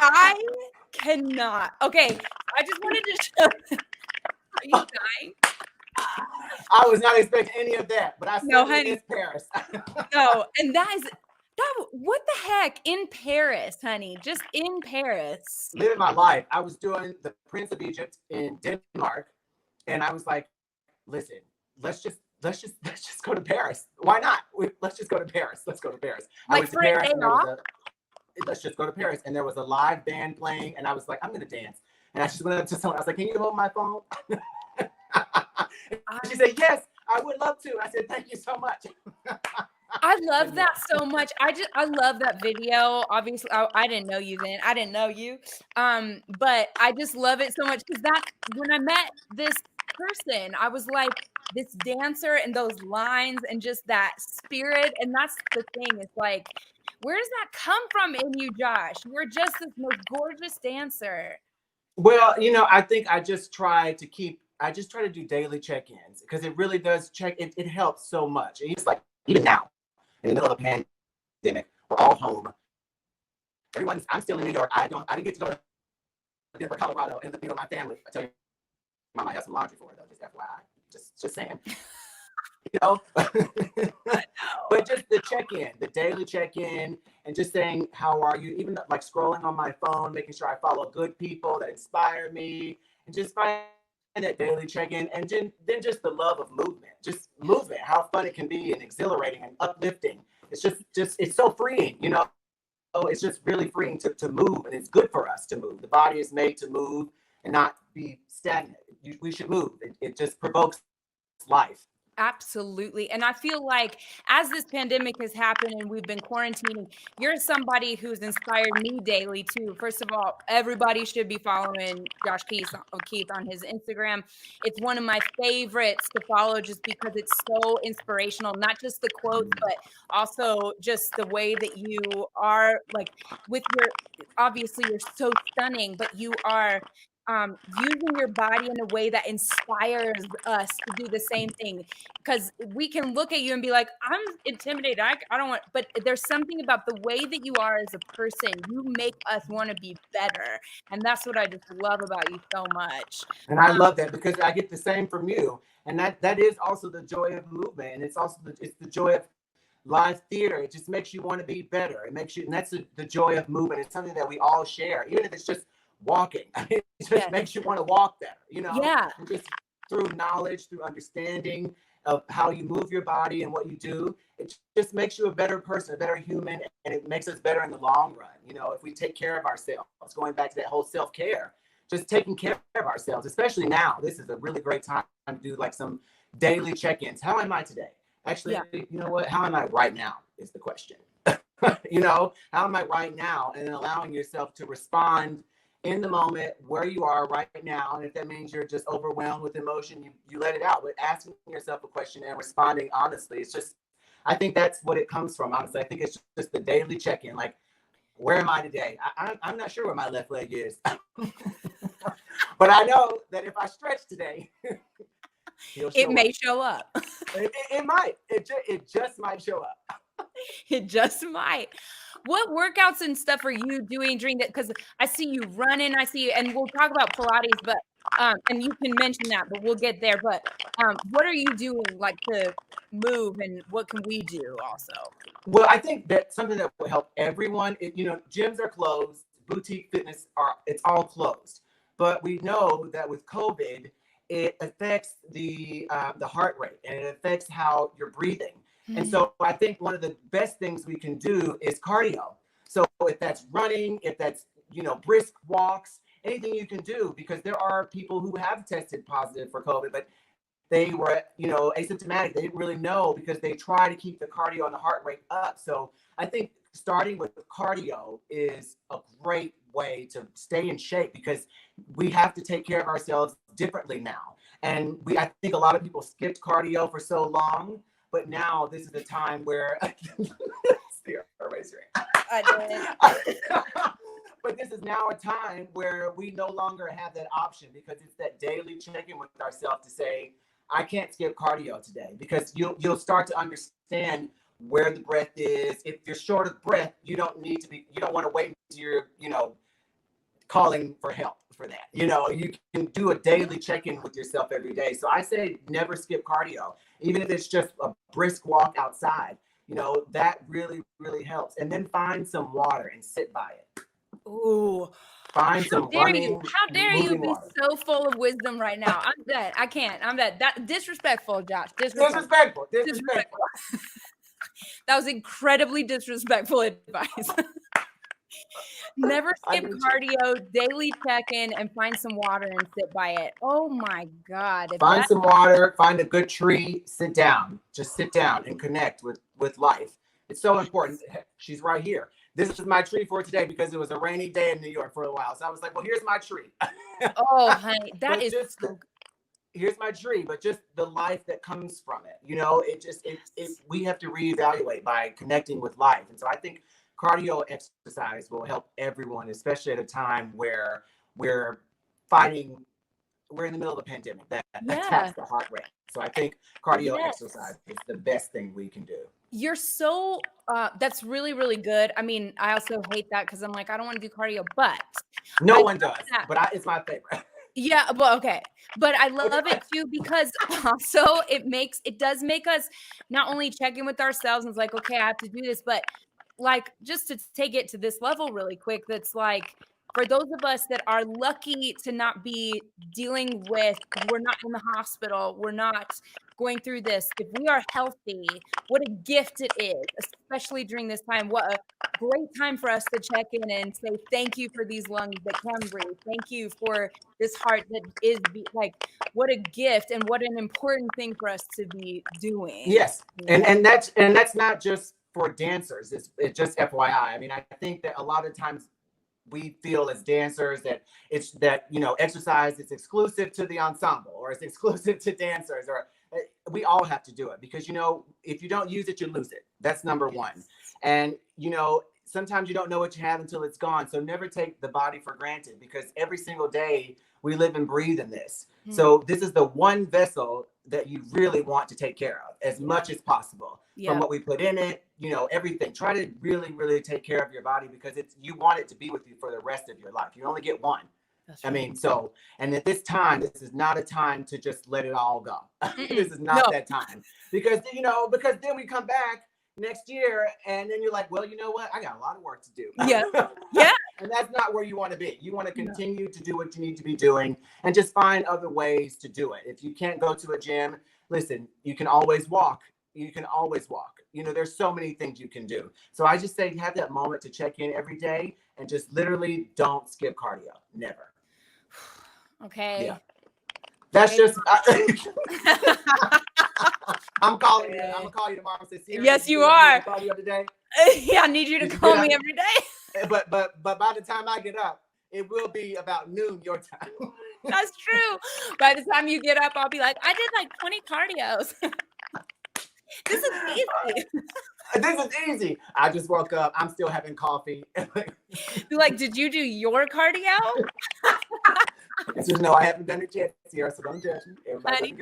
I cannot. Okay, I just wanted to show. Are you dying? I was not expecting any of that, but I said it's Paris. No, and that. What the heck in Paris, honey? Just in Paris. Living my life. I was doing the Prince of Egypt in Denmark, and I was like, "Listen, let's just go to Paris. Why not? Let's just go to Paris. Let's go to Paris." Like I went to for Paris. a day off? Let's just go to Paris. And there was a live band playing, and I was like, I'm going to dance. And I just went up to someone. I was like, can you hold my phone? She said, yes, I would love to. I said, thank you so much. I love that so much. I love that video. Obviously, I didn't know you then. I didn't know you. But I just love it so much because when I met this person, I was like, this dancer and those lines and just that spirit. And that's the thing. It's like, where does that come from in you, Josh? You're just this most gorgeous dancer. Well, I think I just try to do daily check-ins because it really does it helps so much. It's like, even now, in the middle of a pandemic, we're all home. I'm still in New York. I didn't get to go to Denver, Colorado, and meet my family. I tell you, Mom, I have some laundry for her, though, just FYI. Just saying. But just the check-in, the daily check-in, and just saying, how are you? Even like scrolling on my phone, making sure I follow good people that inspire me, and just find that daily check-in, and then just the love of movement, just movement, how fun it can be and exhilarating and uplifting. It's just it's so freeing, it's just really freeing to move, and it's good for us to move. The body is made to move and not be stagnant. We should move. It just provokes life. Absolutely. And I feel like as this pandemic has happened and we've been quarantining, you're somebody who's inspired me daily too. First of all, everybody should be following Keith on his Instagram. It's one of my favorites to follow just because it's so inspirational, not just the quotes, but also just the way that you are, like, with your, obviously you're so stunning, but you are using your body in a way that inspires us to do the same thing. Because we can look at you and be like, I'm intimidated. I don't want, but there's something about the way that you are as a person. You make us want to be better. And that's what I just love about you so much. And I love that because I get the same from you. And that is also the joy of movement. And it's also it's the joy of live theater. It just makes you want to be better. It makes you, and that's the joy of movement. It's something that we all share, even if it's just walking. It just makes you want to walk better, you know? Yeah. And just through knowledge, through understanding of how you move your body and what you do, it just makes you a better person, a better human, and it makes us better in the long run. You know, if we take care of ourselves, going back to that whole self-care, just taking care of ourselves, especially now, this is a really great time to do like some daily check-ins. How am I today? Actually, you know what? How am I right now is the question. You know, how am I right now? And then allowing yourself to respond in the moment where you are right now. And if that means you're just overwhelmed with emotion, you let it out. But asking yourself a question and responding honestly, it's just, I think that's what it comes from, honestly. I think it's just the daily check-in. Like, where am I today? I'm not sure where my left leg is. But I know that if I stretch today, it may show up. It might. It just might show up. It just might. What workouts and stuff are you doing during that? Because I see you running, I see you, and we'll talk about Pilates, but and you can mention that, but we'll get there. But what are you doing, like, to move, and what can we do also? Well, I think that something that will help everyone, you know, gyms are closed, boutique fitness it's all closed. But we know that with COVID, it affects the heart rate, and it affects how you're breathing. And so I think one of the best things we can do is cardio. So if that's running, if that's, you know, brisk walks, anything you can do, because there are people who have tested positive for COVID, but they were, you know, asymptomatic. They didn't really know because they try to keep the cardio and the heart rate up. So I think starting with cardio is a great way to stay in shape, because we have to take care of ourselves differently now. And I think a lot of people skipped cardio for so long. But now this is the time where but this is now a time where we no longer have that option, because it's that daily check-in with ourselves to say, I can't skip cardio today, because you'll start to understand where the breath is. If you're short of breath, you don't want to wait until you're, you know, calling for help for that. You know, you can do a daily check-in with yourself every day. So I say never skip cardio, even if it's just a brisk walk outside. You know, that really, really helps. And then find some water and sit by it. Ooh. Find some running. How dare you be water. so full of wisdom right now? I'm dead. I can't. I'm dead. That disrespectful, Josh. Disrespectful. That was incredibly disrespectful advice. Never skip cardio, daily check-in, and find some water and sit by it. Oh my God. Find some water, find a good tree, sit down. Just sit down and connect with life. It's so important. She's right here. This is my tree for today because it was a rainy day in New York for a while. So I was like, well, here's my tree. Oh, honey, that is so. Here's my tree, but just the life that comes from it. You know, we have to reevaluate by connecting with life. And so I think cardio exercise will help everyone, especially at a time where we're in the middle of a pandemic that attacks the heart rate. So I think cardio exercise is the best thing we can do. You're so, that's really, really good. I mean, I also hate that because I'm like, I don't want to do cardio, but. No one does, but it's my favorite. Yeah, well, okay. But I love it too, because also it does make us not only check in with ourselves and it's like, okay, I have to do this, but like, just to take it to this level really quick, that's like, for those of us that are lucky to not be dealing with, we're not in the hospital, we're not going through this, if we are healthy, what a gift it is, especially during this time. What a great time for us to check in and say, thank you for these lungs that can breathe. Thank you for this heart that is like, what a gift and what an important thing for us to be doing. Yes. And that's not just for dancers. It's just FYI. I mean, I think that a lot of times we feel as dancers that it's that, you know, exercise is exclusive to the ensemble or it's exclusive to dancers, or we all have to do it because, you know, if you don't use it, you lose it. That's number one. And, you know, sometimes you don't know what you have until it's gone. So never take the body for granted because every single day we live and breathe in this. So this is the one vessel that you really want to take care of as much as possible from what we put in it, you know, everything. Try to really, really take care of your body because you want it to be with you for the rest of your life. You only get one. I mean, so, and at this time, this is not a time to just let it all go. This is not that time because, you know, because then we come back next year and then you're like, well, you know what? I got a lot of work to do. Yeah. And that's not where you want to be. You want to continue to do what you need to be doing and just find other ways to do it. If you can't go to a gym, listen, you can always walk. You can always walk. You know, there's so many things you can do. So I just say have that moment to check in every day and just literally don't skip cardio. Never. Okay. Yeah. That's just I'm calling you. I'm gonna call you tomorrow. Say, yes, you are. Call you today. Yeah, I need you to call me every day. But by the time I get up, it will be about noon your time. That's true. By the time you get up, I'll be like, I did like 20 cardios. This is easy. This is easy. I just woke up. I'm still having coffee. Be like, did you do your cardio? Just no, I haven't done it yet, Sierra, so don't judge me. Everybody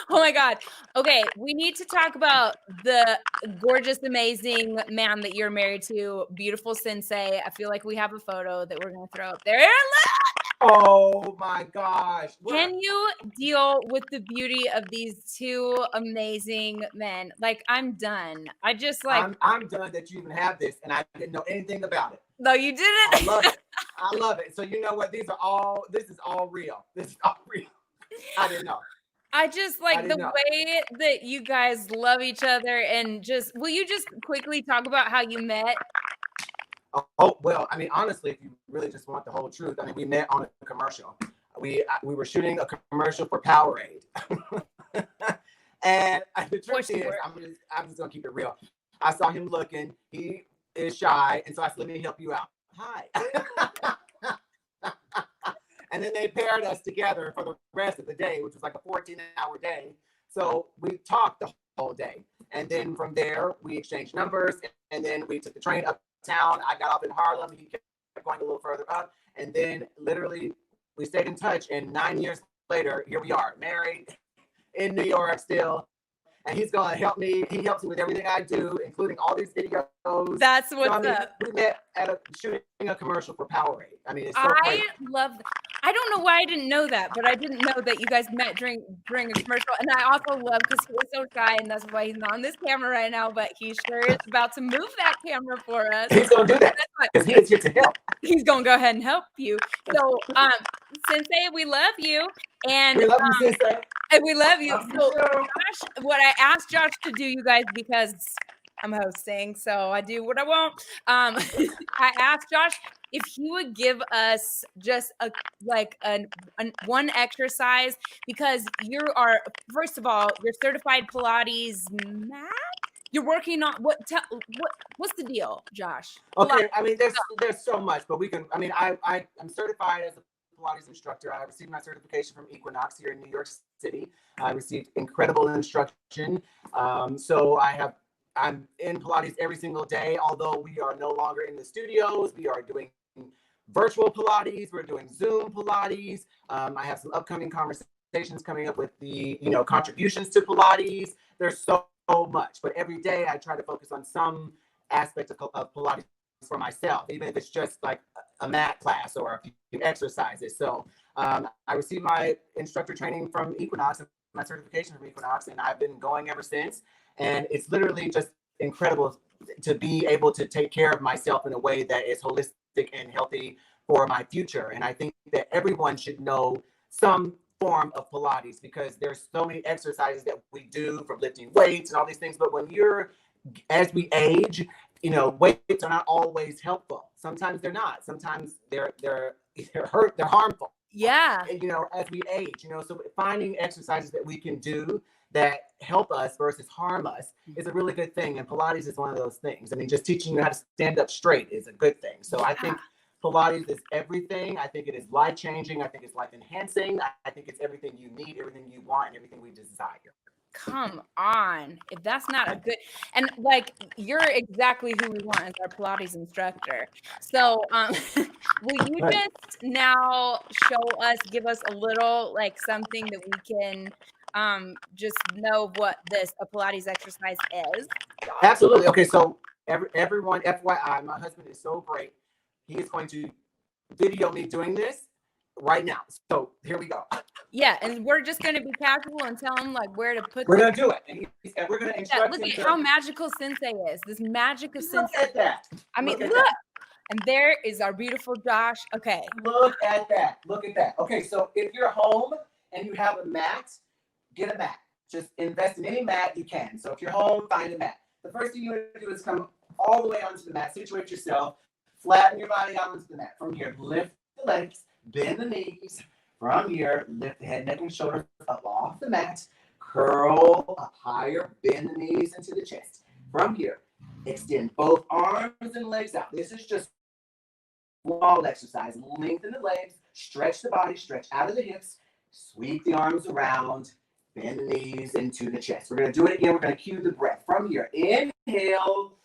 Oh my God. Okay, we need to talk about the gorgeous, amazing man that you're married to, beautiful sensei. I feel like we have a photo that we're going to throw up there. Oh my gosh. Can you deal with the beauty of these two amazing men? Like, I'm done. I just like... I'm done that you even have this, and I didn't know anything about it. No, you didn't? I love it. I love it. So you know what? This is all real. This is all real. I didn't know. I just like the way that you guys love each other and just, will you just quickly talk about how you met? Oh, well, I mean, honestly, if you really just want the whole truth, I mean, we met on a commercial. We were shooting a commercial for Powerade. And the truth is, I'm just going to keep it real. I saw him looking. He is shy. And so I said, let me help you out. Hi. And then they paired us together for the rest of the day, which was like a 14-hour day. So we talked the whole day. And then from there, we exchanged numbers. And then we took the train uptown. I got off in Harlem. He kept going a little further up. And then literally we stayed in touch. And 9 years later, here we are, married in New York still. And he's going to help me. He helps me with everything I do, including all these videos. That's what's up. We met at shooting a commercial for Powerade. I mean, it's so crazy. Love that. I don't know why I didn't know that, but I didn't know that you guys met during a commercial. And I also love, because he was so shy, and that's why he's not on this camera right now, but he sure is about to move that camera for us. He's going to do that, because he is here to help. He's going to go ahead and help you. So, Sensei, we love you. And we love you, Sensei. And we love you. So, Josh, what I asked Josh to do, you guys, because I'm hosting, so I do what I want. I asked Josh if he would give us just one exercise, because you are, first of all, you're certified Pilates math. You're working on what's the deal, Josh? Okay, Pilates. I mean, there's so much, but we can. I mean, I'm certified as a Pilates instructor. I received my certification from Equinox here in New York City. I received incredible instruction. So I'm in Pilates every single day, although we are no longer in the studios. We are doing virtual Pilates. We're doing Zoom Pilates. I have some upcoming conversations coming up with the, contributions to Pilates. There's so much, but every day I try to focus on some aspect of Pilates for myself, even if it's just like a mat class or a few exercises. So I received my instructor training from Equinox, my certification from Equinox, and I've been going ever since. And it's literally just incredible to be able to take care of myself in a way that is holistic and healthy for my future. And I think that everyone should know some form of Pilates because there's so many exercises that we do from lifting weights and all these things. But as we age, weights are not always helpful. Sometimes they're not. Sometimes they're harmful. Yeah. And, as we age, so finding exercises that we can do that help us versus harm us is a really good thing. And Pilates is one of those things. I mean, just teaching you how to stand up straight is a good thing. So I think Pilates is everything. I think it is life-changing. I think it's life-enhancing. I think it's everything you need, everything you want, and everything we desire. Come on. If that's not a good, and like, you're exactly who we want as our Pilates instructor. So will you just now give us a little, like, something that we can just know what a Pilates exercise is? Absolutely. Okay, so everyone, FYI, my husband is so great. He is going to video me doing this right now. So here we go. Yeah, and we're just going to be casual and tell him, like, where to put. We're going to do it, and we're going to instruct him. Look at how magical Sensei is. This magic of Sensei. Look at that. I mean, look. And there is our beautiful Josh. Okay. Look at that. Look at that. Okay, so if you're home and you have a mat, get a mat. Just invest in any mat you can. So if you're home, find a mat. The first thing you want to do is come all the way onto the mat. Situate yourself. Flatten your body out onto the mat. From here, lift the legs. Bend the knees. From here, lift the head, neck, and shoulders up off the mat. Curl up higher. Bend the knees into the chest. From here, extend both arms and legs out. This is just small exercise. Lengthen the legs. Stretch the body. Stretch out of the hips. Sweep the arms around. Bend the knees into the chest. We're going to do it again. We're going to cue the breath. From here, inhale.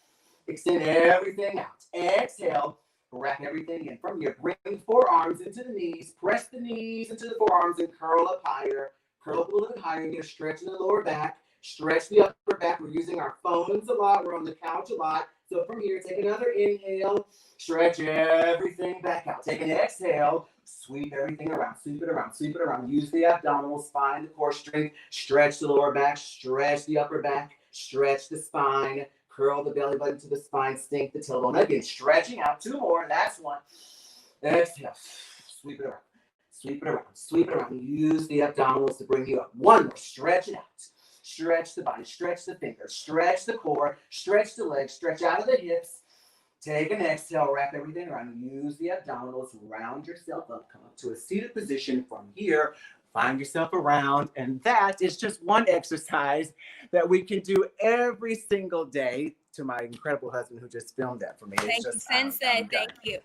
Extend everything out. Exhale. Wrap everything in. From here, bring the forearms into the knees. Press the knees into the forearms and curl up higher. Curl up a little bit higher. Get a stretch in the lower back. Stretch the upper back. We're using our phones a lot. We're on the couch a lot. So from here, take another inhale. Stretch everything back out. Take an exhale. Sweep everything around. Sweep it around. Sweep it around. Use the abdominals. Find the core strength. Stretch the lower back. Stretch the upper back. Stretch the spine. Curl the belly button to the spine. Sink the tailbone. Again, stretching out. 2 more. That's 1. Exhale. Sweep it around. Sweep it around. Sweep it around. Use the abdominals to bring you up. 1 more. Stretch it out. Stretch the body. Stretch the fingers. Stretch the core. Stretch the legs. Stretch out of the hips. Take an exhale. Wrap everything around. Use the abdominals. Round yourself up. Come up to a seated position. From here, find yourself around. And that is just one exercise that we can do every single day. To my incredible husband who just filmed that for me. Thank you, Sensei. Thank you.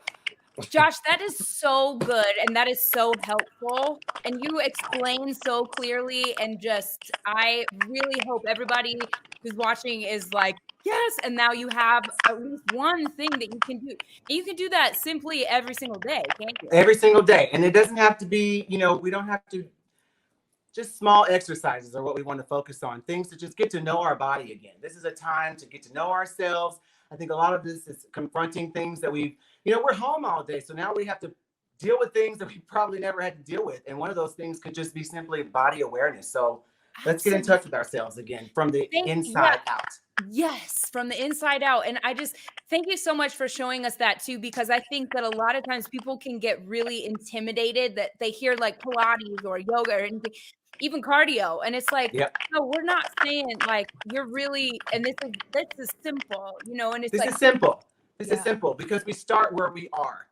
Josh, that is so good and that is so helpful. And you explain so clearly, and just, I really hope everybody who's watching is like, yes. And now you have at least one thing that you can do. And you can do that simply every single day, can't you? Every single day. And it doesn't have to be, we don't have to, just small exercises are what we want to focus on. Things to just get to know our body again. This is a time to get to know ourselves. I think a lot of this is confronting things that we're home all day. So now we have to deal with things that we probably never had to deal with. And one of those things could just be simply body awareness. So let's get in touch with ourselves again from the inside out. Yes, from the inside out. And I just thank you so much for showing us that too, because I think that a lot of times people can get really intimidated that they hear like Pilates or yoga or anything, even cardio. And it's like, no, we're not saying like you're really, and this is simple, and it's this is simple. This is simple because we start where we are.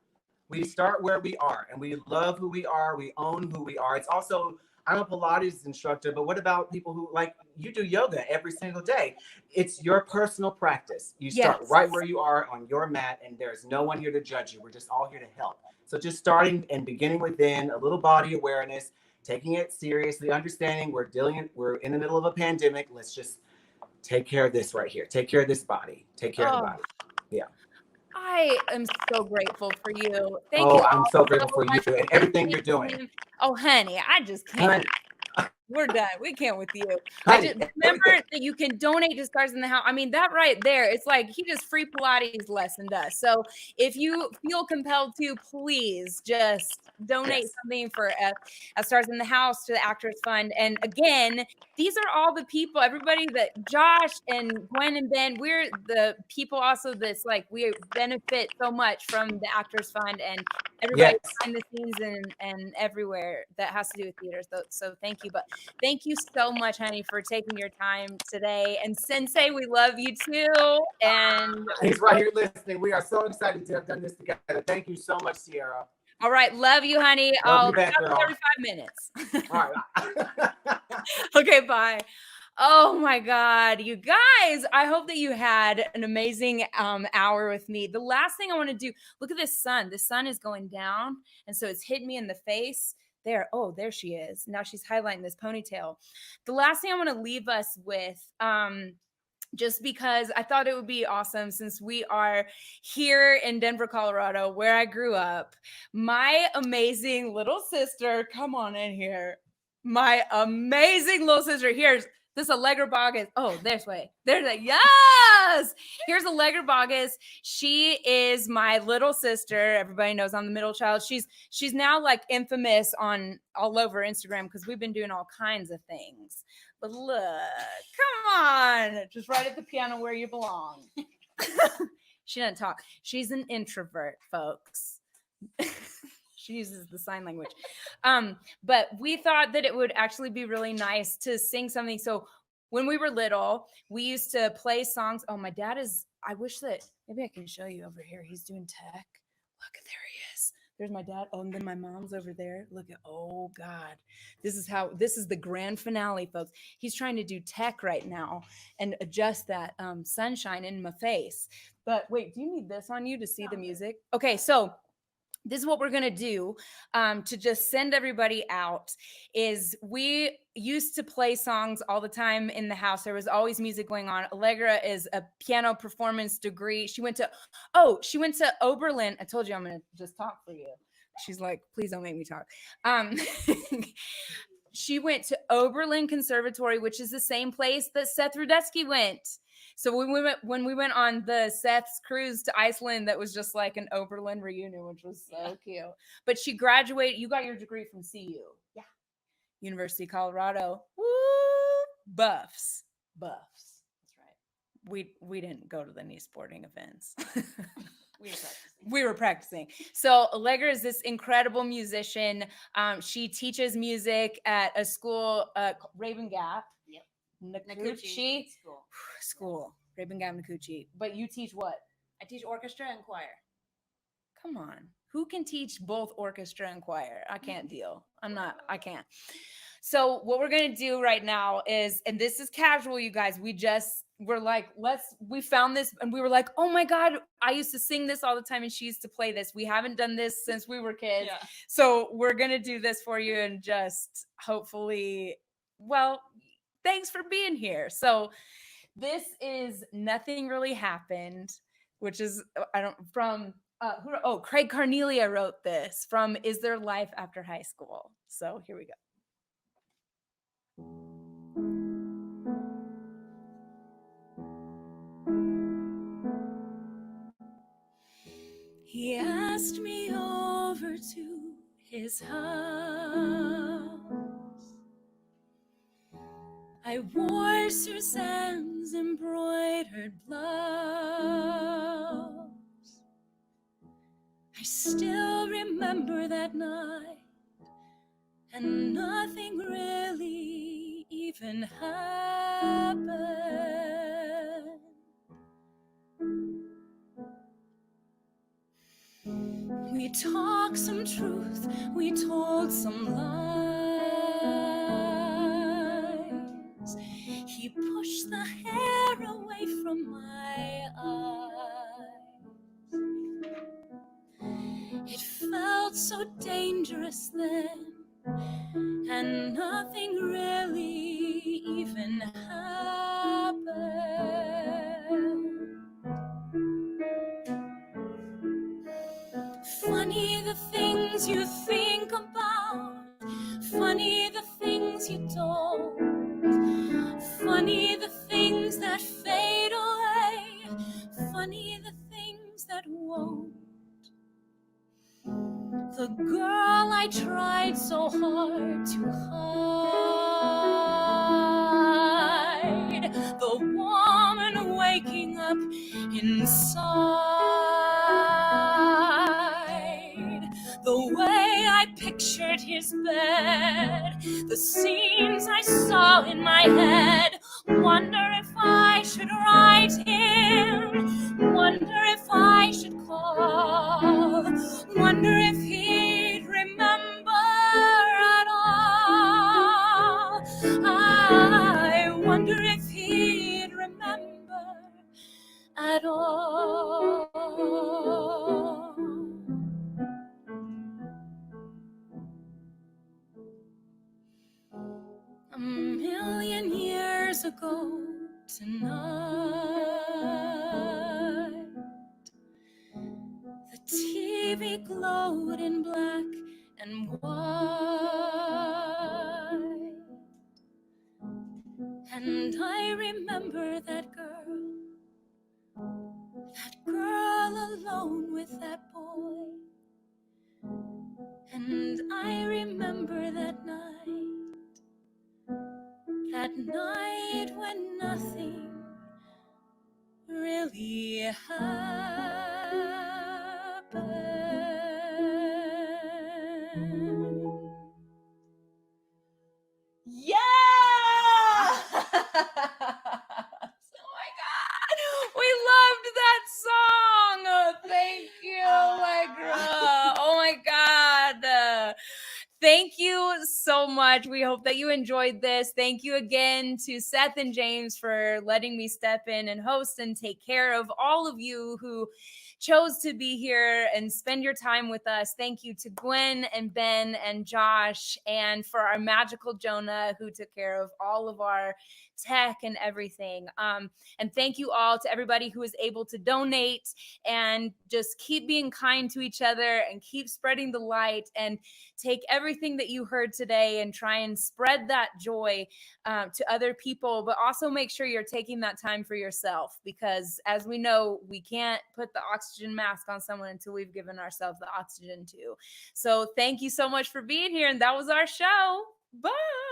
We start where we are and we love who we are. We own who we are. It's also, I'm a Pilates instructor, but what about people who you do yoga every single day? It's your personal practice. You start right where you are on your mat, and there's no one here to judge you. We're just all here to help. So just starting and beginning within, a little body awareness, taking it seriously, understanding we're in the middle of a pandemic. Let's just take care of this right here. Take care of this body. Take care of the body. Yeah. I am so grateful for you. Thank you. I'm so grateful for you and everything you're doing. Oh, honey, I just can't. We're done. We can't with you. I just remember that you can donate to Stars in the House. I mean, that right there, it's like he just free Pilates lessoned us. So if you feel compelled to, please just donate something for a Stars in the House to the Actors Fund. And again, these are all the people, everybody that Josh and Gwen and Ben, we're the people also that's like, we benefit so much from the Actors Fund. And everybody Yes. behind the scenes and everywhere that has to do with theater. So thank you. But thank you so much, honey, for taking your time today. And Sensei, we love you too. And he's right here listening. We are so excited to have done this together. Thank you so much, Sierra. all right, love you, honey. Love I'll you back, talk girl. every 5 minutes. All right. Okay, bye. Oh my God, you guys, I hope that you had an amazing hour with me. The last thing I want to do, look at this sun. The sun is going down, and so it's hitting me in the face. There, oh, there she is. Now she's highlighting this ponytail. The last thing I want to leave us with, just because I thought it would be awesome since we are here in Denver, Colorado, where I grew up. My amazing little sister, come on in here. My amazing little sister. Here's this Allegra Boggess. Oh, there's way. There's a yes. Here's Allegra Boggess. She is my little sister. Everybody knows I'm the middle child. She's now like infamous on all over Instagram because we've been doing all kinds of things. But look, come on, just right at the piano where you belong. She doesn't talk. She's an introvert, folks. She uses the sign language. But we thought that it would actually be really nice to sing something. So when we were little, we used to play songs. Oh, my dad is, I wish that, maybe I can show you over here. He's doing tech. Look, there he is. There's my dad. Oh, and then my mom's over there. Look at, oh God. This is the grand finale, folks. He's trying to do tech right now and adjust that sunshine in my face. But wait, do you need this on you to see the music? Okay, so this is what we're going to do to just send everybody out is we used to play songs all the time in the house. There was always music going on. Allegra is a piano performance degree. She went to Oberlin. I told you I'm going to just talk for you. She's like, please don't make me talk. She went to Oberlin Conservatory, which is the same place that Seth Rudetsky went. So when we went on the Seth's cruise to Iceland, that was just like an Oberlin reunion, which was so cute. But she graduated. You got your degree from CU. Yeah. University of Colorado. Woo! Buffs. That's right. We didn't go to any sporting events. We were practicing. So Allegra is this incredible musician. She teaches music at a school, Raven Gap. Nakuchi school. Raven Gap Nakuchi. But you teach what? I teach orchestra and choir. Come on. Who can teach both orchestra and choir? I can't deal. I can't. So what we're going to do right now is, and this is casual, you guys, we're like, we found this and we were like, oh my God, I used to sing this all the time and she used to play this. We haven't done this since we were kids. Yeah. So we're going to do this for you and just hopefully, well, thanks for being here. So this is Nothing Really Happened, which is, Craig Carnelia wrote this from Is There Life After High School? So here we go. He asked me over to his house. I wore Suzanne's embroidered blouse. I still remember that night, and nothing really even happened. We talked some truth, we told some lies. He pushed the hair away from my eyes. It felt so dangerous then, and nothing really even happened. Funny the things you think about, funny the things you don't, funny the things that fade away, funny the things that won't. The girl I tried so hard to hide, the woman waking up inside, pictured his bed, the scenes I saw in my head. Wonder if I should write him, wonder if I should call, wonder if he'd remember at all. I wonder if he'd remember at all. A million years ago tonight, the TV glowed in black and white, and I remember that girl alone with that boy, and I remember that night when nothing really happened. Yeah! Oh my God, we loved that song. Oh, thank you, Allegra. Oh my God. Thank you so much. We hope that you enjoyed this. Thank you again to Seth and James for letting me step in and host and take care of all of you who chose to be here and spend your time with us. Thank you to Gwen and Ben and Josh, and for our magical Jonah who took care of all of our tech and everything. And thank you all to everybody who was able to donate, and just keep being kind to each other and keep spreading the light, and take everything that you heard today and try and spread that joy to other people, but also make sure you're taking that time for yourself, because as we know, we can't put the oxygen mask on someone until we've given ourselves the oxygen too. So thank you so much for being here, and that was our show. Bye.